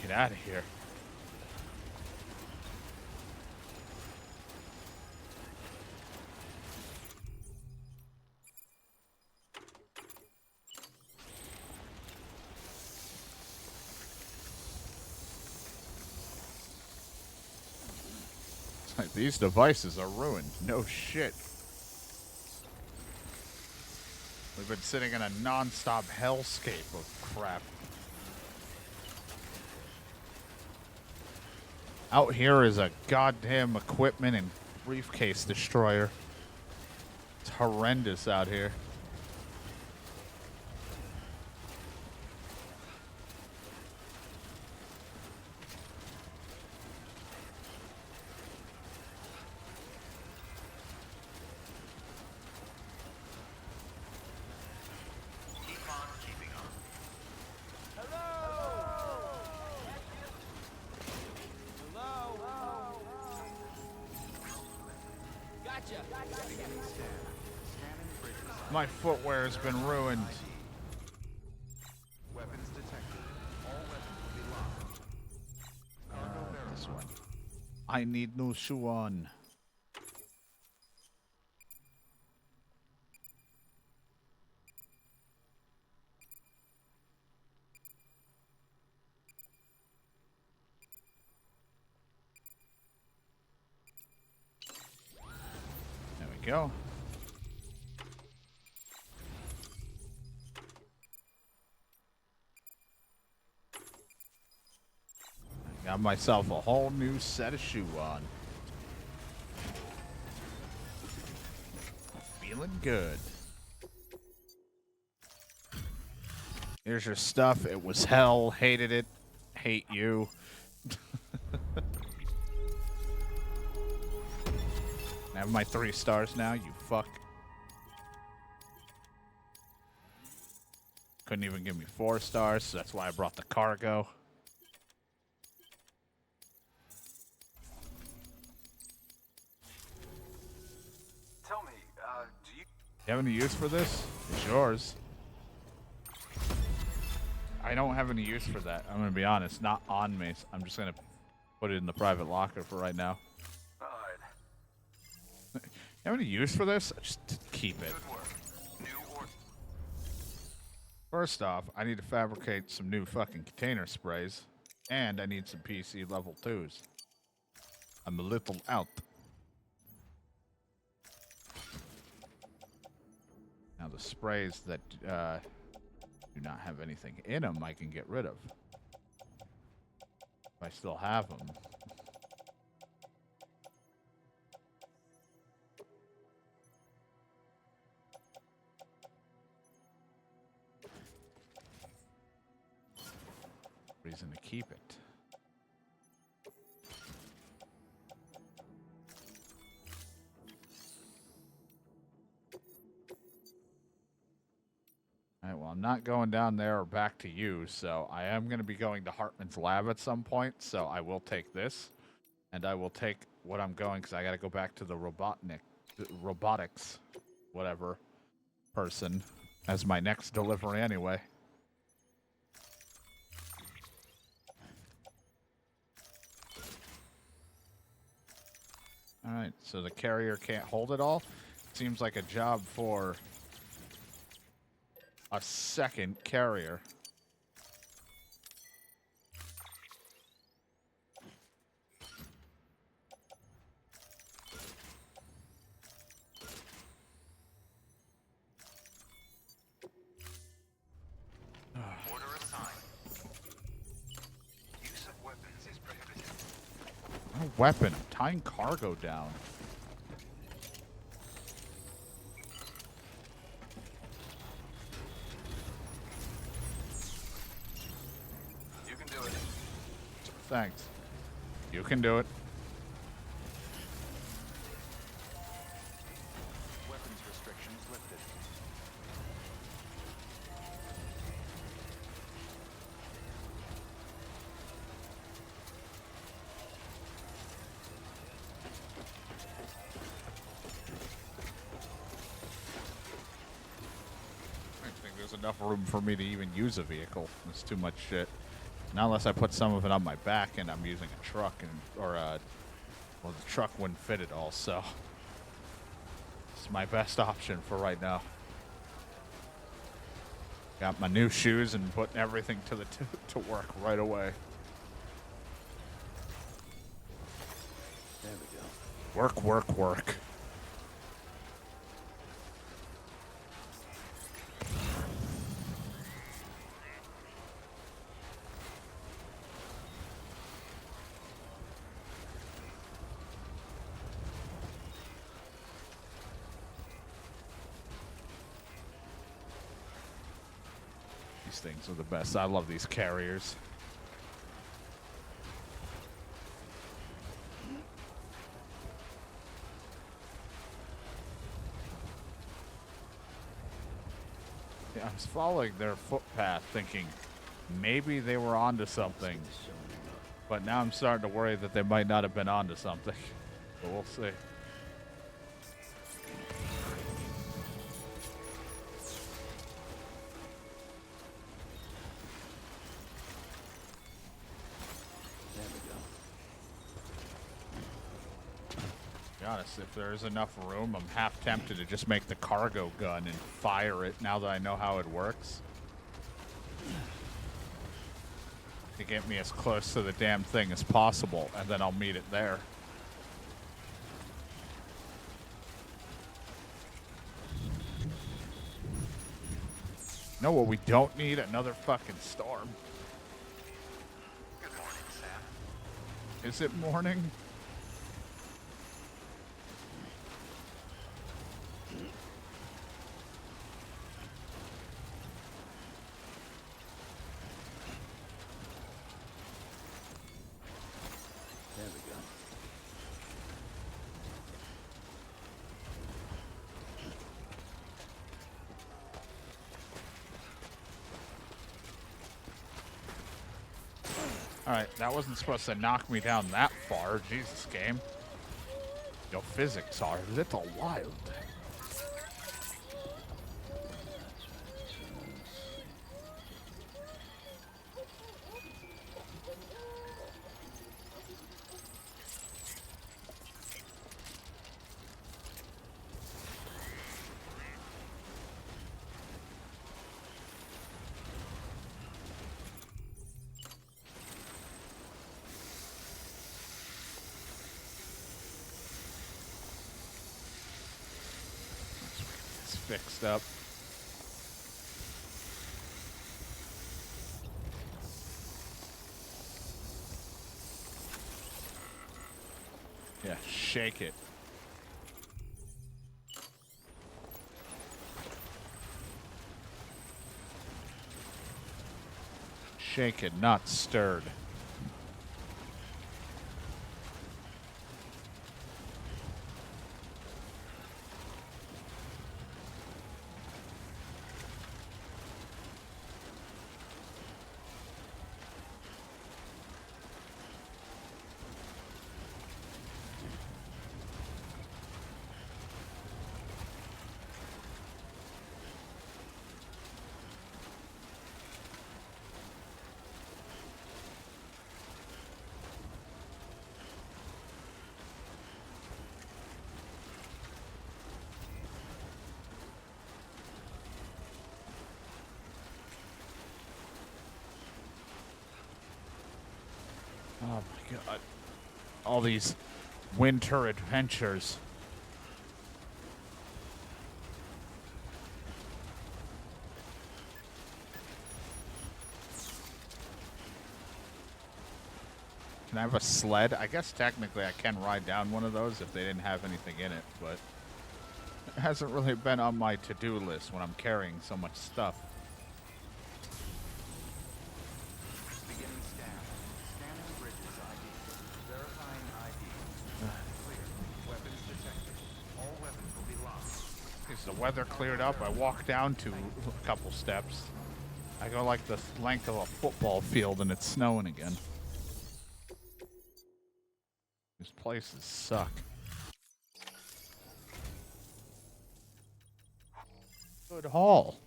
Get out of here. Like, these devices are ruined. No shit. We've been sitting in a non-stop hellscape of crap. Out here is a goddamn equipment and briefcase destroyer. It's horrendous out here. My footwear has been ruined. Weapons detected. All weapons will be locked. Cargo This verified. one. I need new shoe on. There we go. Got myself a whole new set of shoe on. Feeling good. Here's your stuff. It was hell. Hated it. Hate you. I have my 3 stars now, you fuck. Couldn't even give me 4 stars, so that's why I brought the cargo. Tell me, do you... You have any use for this? It's yours. I don't have any use for that. I'm gonna be honest, not on me. I'm just gonna put it in the private locker for right now. Alright. You have any use for this? Just keep it. Good work. New order. First off, I need to fabricate some new fucking container sprays, and I need some PC level 2s. I'm a little out. Now the sprays that do not have anything in them, I can get rid of. If I still have them. Reason to keep it. Alright, well, I'm not going down there or back to you, so I am going to be going to Hartman's lab at some point, so I will take this, and I will take what I'm going, because I got to go back to the robotics, whatever, person, as my next delivery anyway. Alright, so the carrier can't hold it all? Seems like a job for a second carrier. Order assigned. Use of weapons is prohibited. No weapon. I'm tying cargo down. You can do it. Thanks. You can do it. Weapons restrictions lifted. I don't think there's enough room for me to even use a vehicle. It's too much shit. Not unless I put some of it on my back and I'm using a truck well, the truck wouldn't fit it all, so it's my best option for right now. Got my new shoes and putting everything to work right away. There we go. Work, work, work. These things are the best. I love these carriers. Yeah, I was following their footpath thinking maybe they were onto something. But now I'm starting to worry that they might not have been onto something. But we'll see. To be honest, if there's enough room, I'm half tempted to just make the cargo gun and fire it now that I know how it works. To get me as close to the damn thing as possible, and then I'll meet it there. Know what we don't need? Another fucking storm. Good morning, Sam. Is it morning? There we go. Alright, that wasn't supposed to knock me down that far. Jesus, game. Your physics are a little wild. Fixed up. Yeah, shake it. Shake it, not stirred. Oh my god. All these winter adventures. Can I have a sled? I guess technically I can ride down one of those if they didn't have anything in it, but it hasn't really been on my to-do list when I'm carrying so much stuff. Beginning scan. Scanning bridges ID. Verifying ID. Clear. Weapons detected. All weapons will be locked. As the weather cleared up, I walked down to a couple steps. I go like the length of a football field and it's snowing again. These places suck. Good haul.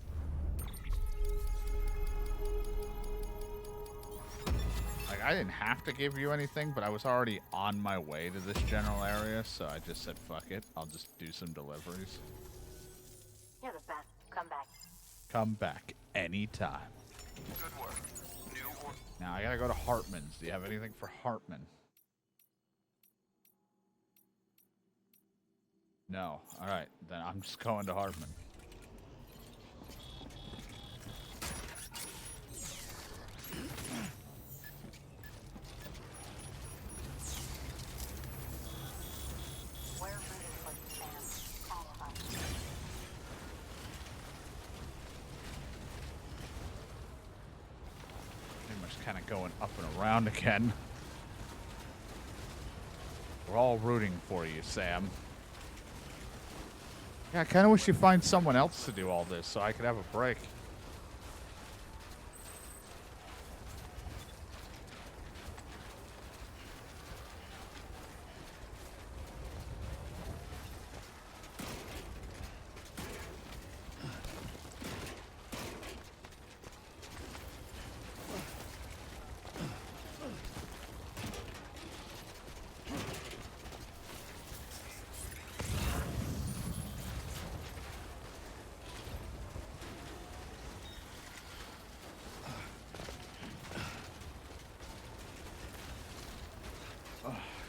Like, I didn't have to give you anything, but I was already on my way to this general area, so I just said, fuck it. I'll just do some deliveries. You're the best. Come back. Come back anytime. Good work. New or Now, I gotta go to Hartman's. Do you have anything for Hartman? No. All right, then I'm just going to Hartman. We're rooting for you, Sam. All of us. Pretty much kind of going up and around again. We're all rooting for you, Sam. Yeah, I kind of wish you'd find someone else to do all this so I could have a break.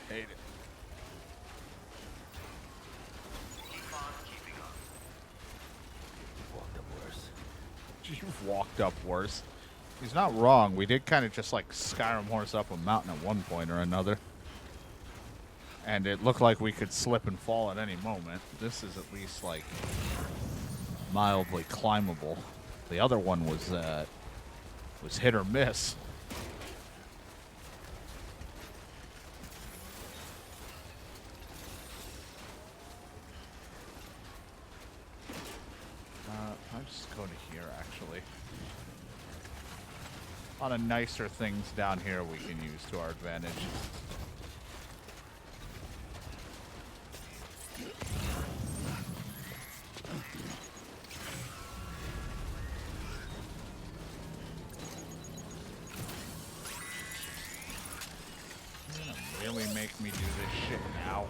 Hate it. You've walked up worse. He's not wrong. We did kind of just like Skyrim horse up a mountain at one point or another. And it looked like we could slip and fall at any moment. This is at least like mildly climbable. The other one was hit or miss. I'm just going to here, actually. A lot of nicer things down here we can use to our advantage. You're gonna really make me do this shit now.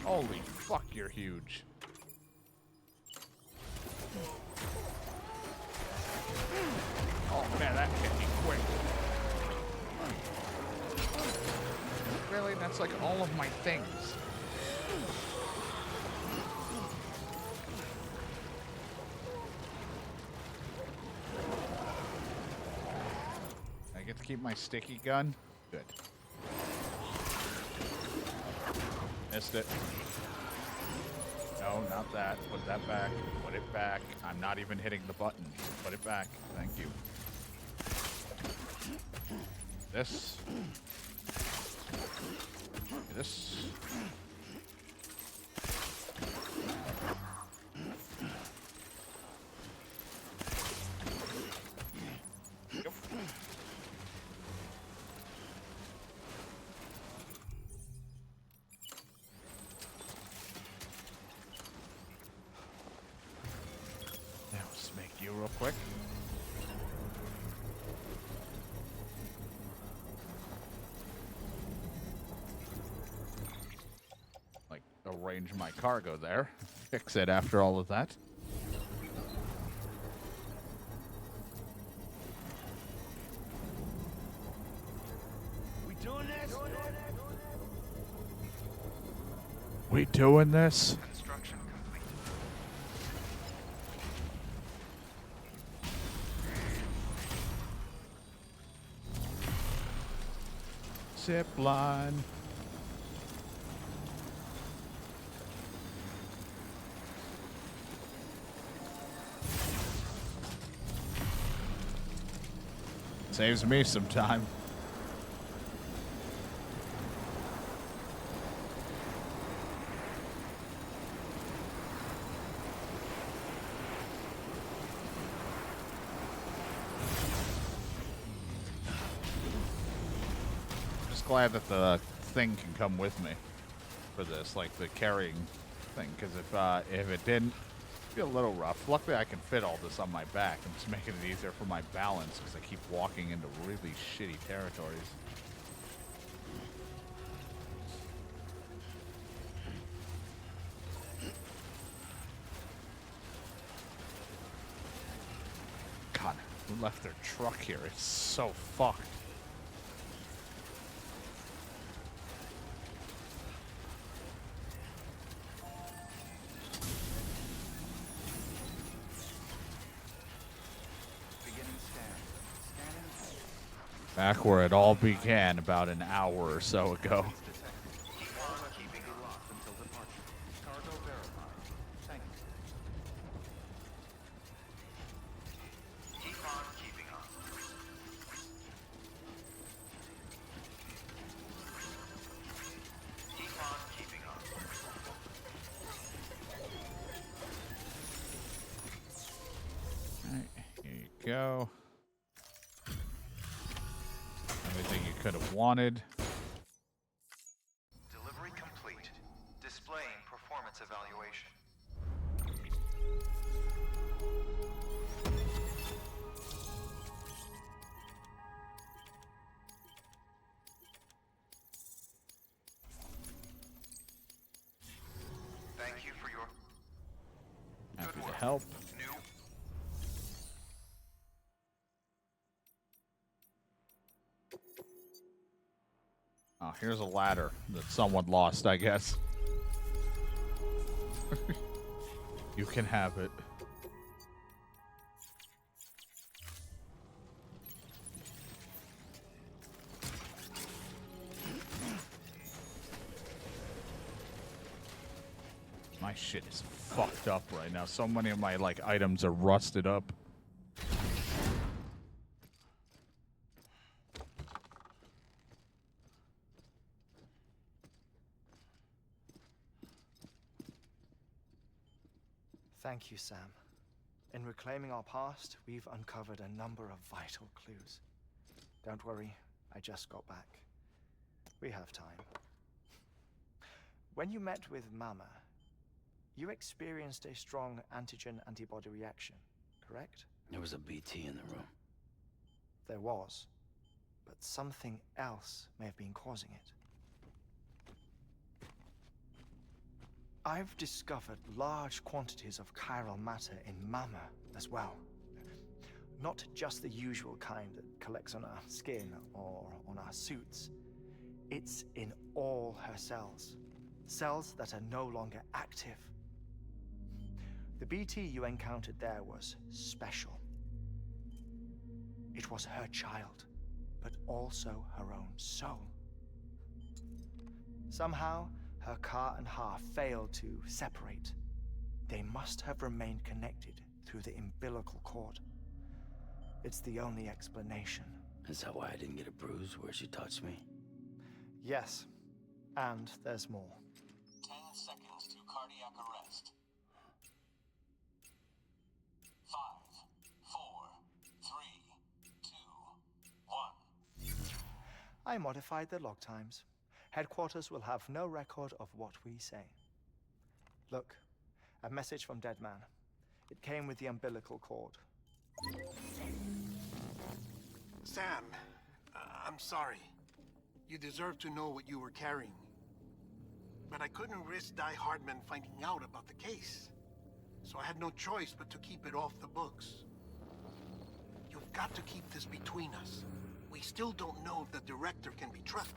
Holy fuck, you're huge. Oh man, that hit me quick. Really? That's like all of my things. I get to keep my sticky gun? Good. Missed it. No, not that. Put that back. Put it back. I'm not even hitting the button. Put it back. Thank you. This. This. Yep. Now, smake you real quick. Like, arrange my cargo there. Fix it after all of that. We doing this? We doing this? Construction complete. Zip line. Saves me some time. Just glad that the thing can come with me for this, like the carrying thing, because if it didn't, it'd be a little rough. Luckily, I can fit all this on my back. I'm just making it easier for my balance because I keep walking into really shitty territories. left their truck here. It's so fucked. Beginning scan. Scanning all. Back where it all began about an hour or so ago. Weapons detected. All weapons will be locked until departure. Cargo verified. Thank you. Keep on keeping on. Keep on keeping on. Alright, here you go. Everything you could have wanted. Delivery complete. Displaying performance evaluation. Thank you for your Happy to help. new. Oh, here's a ladder that someone lost, I guess. You can have it. My shit is fucked up right now. So many of my like items are rusted up. Thank you, Sam. In reclaiming our past, we've uncovered a number of vital clues. Don't worry, I just got back. We have time. When you met with Mama, you experienced a strong antigen-antibody reaction, correct? There was a BT in the room. There was, but something else may have been causing it. I've discovered large quantities of chiral matter in Mama as well. Not just the usual kind that collects on our skin or on our suits. It's in all her cells. Cells that are no longer active. The BT you encountered there was special. It was her child, but also her own soul. Somehow, her car and half failed to separate. They must have remained connected through the umbilical cord. It's the only explanation. Is that why I didn't get a bruise where she touched me? Yes, and there's more. 10 seconds to cardiac arrest. 5, 4, 3, 2, 1. I modified the log times. Headquarters will have no record of what we say. Look, a message from Dead Man. It came with the umbilical cord. Sam, I'm sorry. You deserve to know what you were carrying. But I couldn't risk Die Hardman finding out about the case. So I had no choice but to keep it off the books. You've got to keep this between us. We still don't know if the director can be trusted.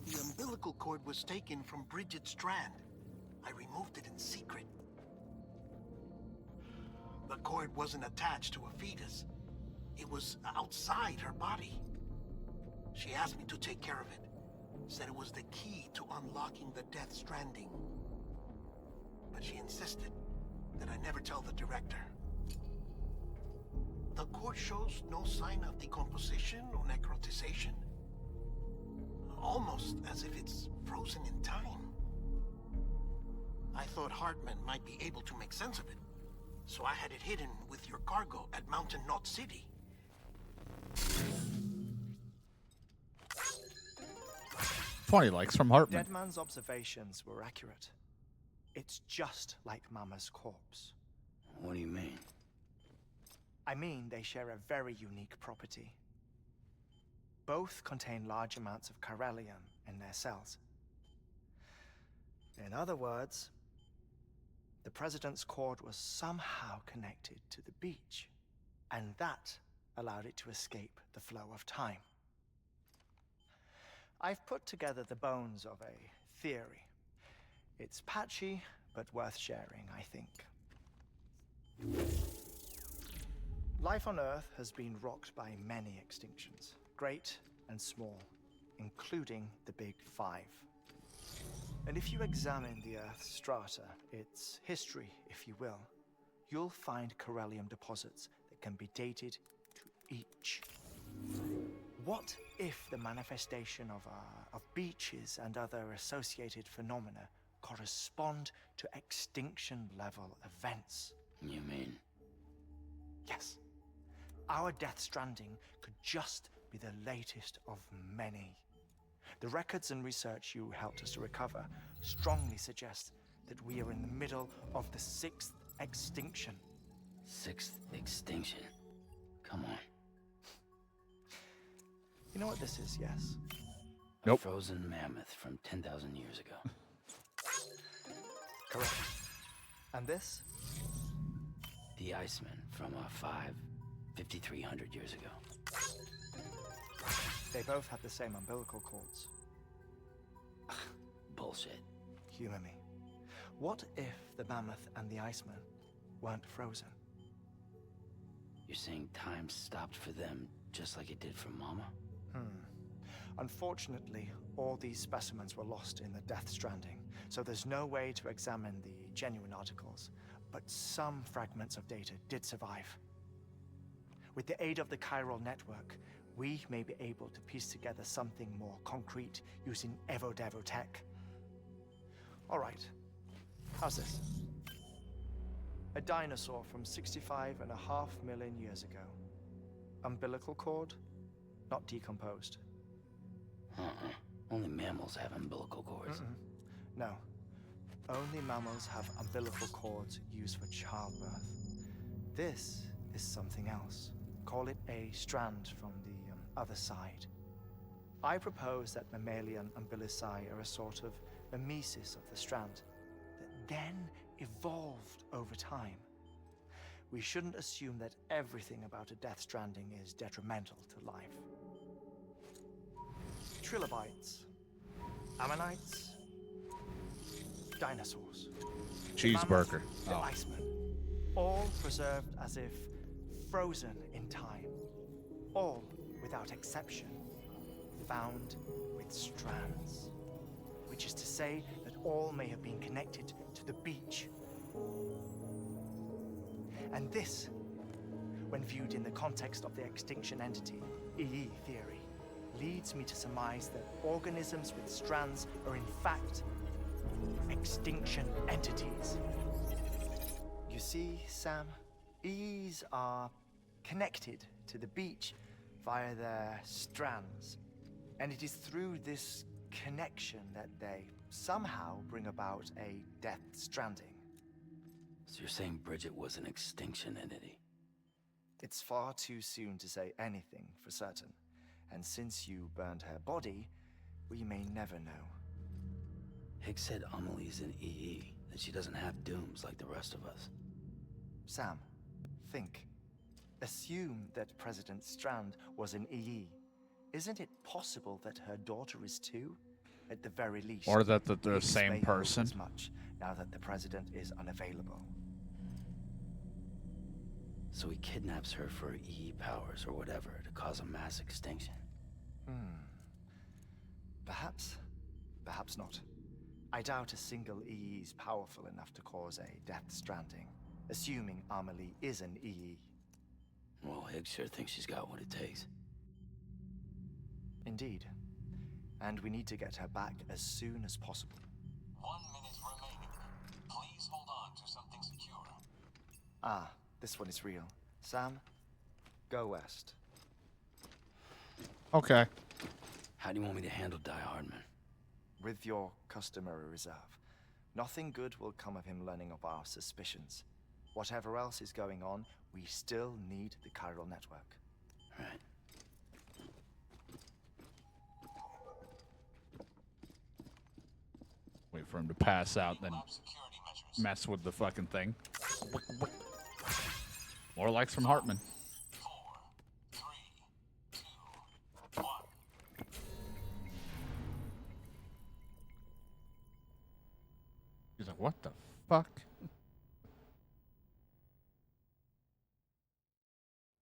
The umbilical cord was taken from Bridget Strand. I removed it in secret. The cord wasn't attached to a fetus. It was outside her body. She asked me to take care of it. Said it was the key to unlocking the Death Stranding. But she insisted that I never tell the director. The cord shows no sign of decomposition or necrotization. Almost as if it's frozen in time. I thought Hartman might be able to make sense of it, so I had it hidden with your cargo at Mountain Knot City. 20 likes from Hartman. Dead Man's observations were accurate. It's just like Mama's corpse. What do you mean? I mean, they share a very unique property. Both contain large amounts of chiralium in their cells. In other words, the President's cord was somehow connected to the beach. and that allowed it to escape the flow of time. I've put together the bones of a theory. It's patchy, but worth sharing, I think. Life on Earth has been rocked by many extinctions, great and small, including the Big Five. And if you examine the Earth's strata, its history, if you will, you'll find corellium deposits that can be dated to each. What if the manifestation of beaches and other associated phenomena correspond to extinction-level events? You mean? Yes. Our Death Stranding could just be the latest of many. The records and research you helped us to recover strongly suggest that we are in the middle of the 6th extinction. 6th extinction? Come on. You know what this is, yes? A frozen mammoth from 10,000 years ago. Correct. And this? The Iceman from 5,300 years ago. They both have the same umbilical cords. Bullshit. Humor me. What if the mammoth and the Iceman weren't frozen? You're saying time stopped for them just like it did for Mama? Unfortunately, all these specimens were lost in the Death Stranding, so there's no way to examine the genuine articles, but some fragments of data did survive. With the aid of the chiral network, we may be able to piece together something more concrete using Evo-Devo tech. All right, how's this? A dinosaur from 65.5 million years ago. Umbilical cord, not decomposed. Only mammals have umbilical cords. No. Only mammals have umbilical cords used for childbirth. This is something else. Call it a strand from the other side. I propose that mammalian umbilici are a sort of mimesis of the strand that then evolved over time. We shouldn't assume that everything about a Death Stranding is detrimental to life. Trilobites, ammonites, dinosaurs, Cheeseburger. the Iceman, all preserved as if frozen in time, all without exception found with strands, which is to say that all may have been connected to the beach. And this, when viewed in the context of the extinction entity, EE theory, leads me to surmise that organisms with strands are in fact extinction entities. You see, Sam, EEs are connected to the beach via their strands, and it is through this connection that they somehow bring about a Death Stranding. So you're saying Bridget was an extinction entity? It's far too soon to say anything for certain. And since you burned her body, we may never know. Hicks said Amelie's an EE, that she doesn't have dooms like the rest of us. Sam, think. Assume that President Strand was an EE. Isn't it possible that her daughter is too? At the very least. Or that they're the Hicks same may hope person. as much now that the president is unavailable. So he kidnaps her for EE powers or whatever to cause a mass extinction. Perhaps. Perhaps not. I doubt a single EE is powerful enough to cause a Death Stranding, assuming Amelie is an EE. Well, Higgs sure thinks she's got what it takes. Indeed. And we need to get her back as soon as possible. 1 minute remaining. Please hold on to something secure. Ah, this one is real. Sam, go west. Okay. How do you want me to handle Die Hardman? With your customary reserve. Nothing good will come of him learning of our suspicions. Whatever else is going on, we still need the chiral network. Right. Wait for him to pass out, then mess with the fucking thing. More likes from Hartman. what the fuck?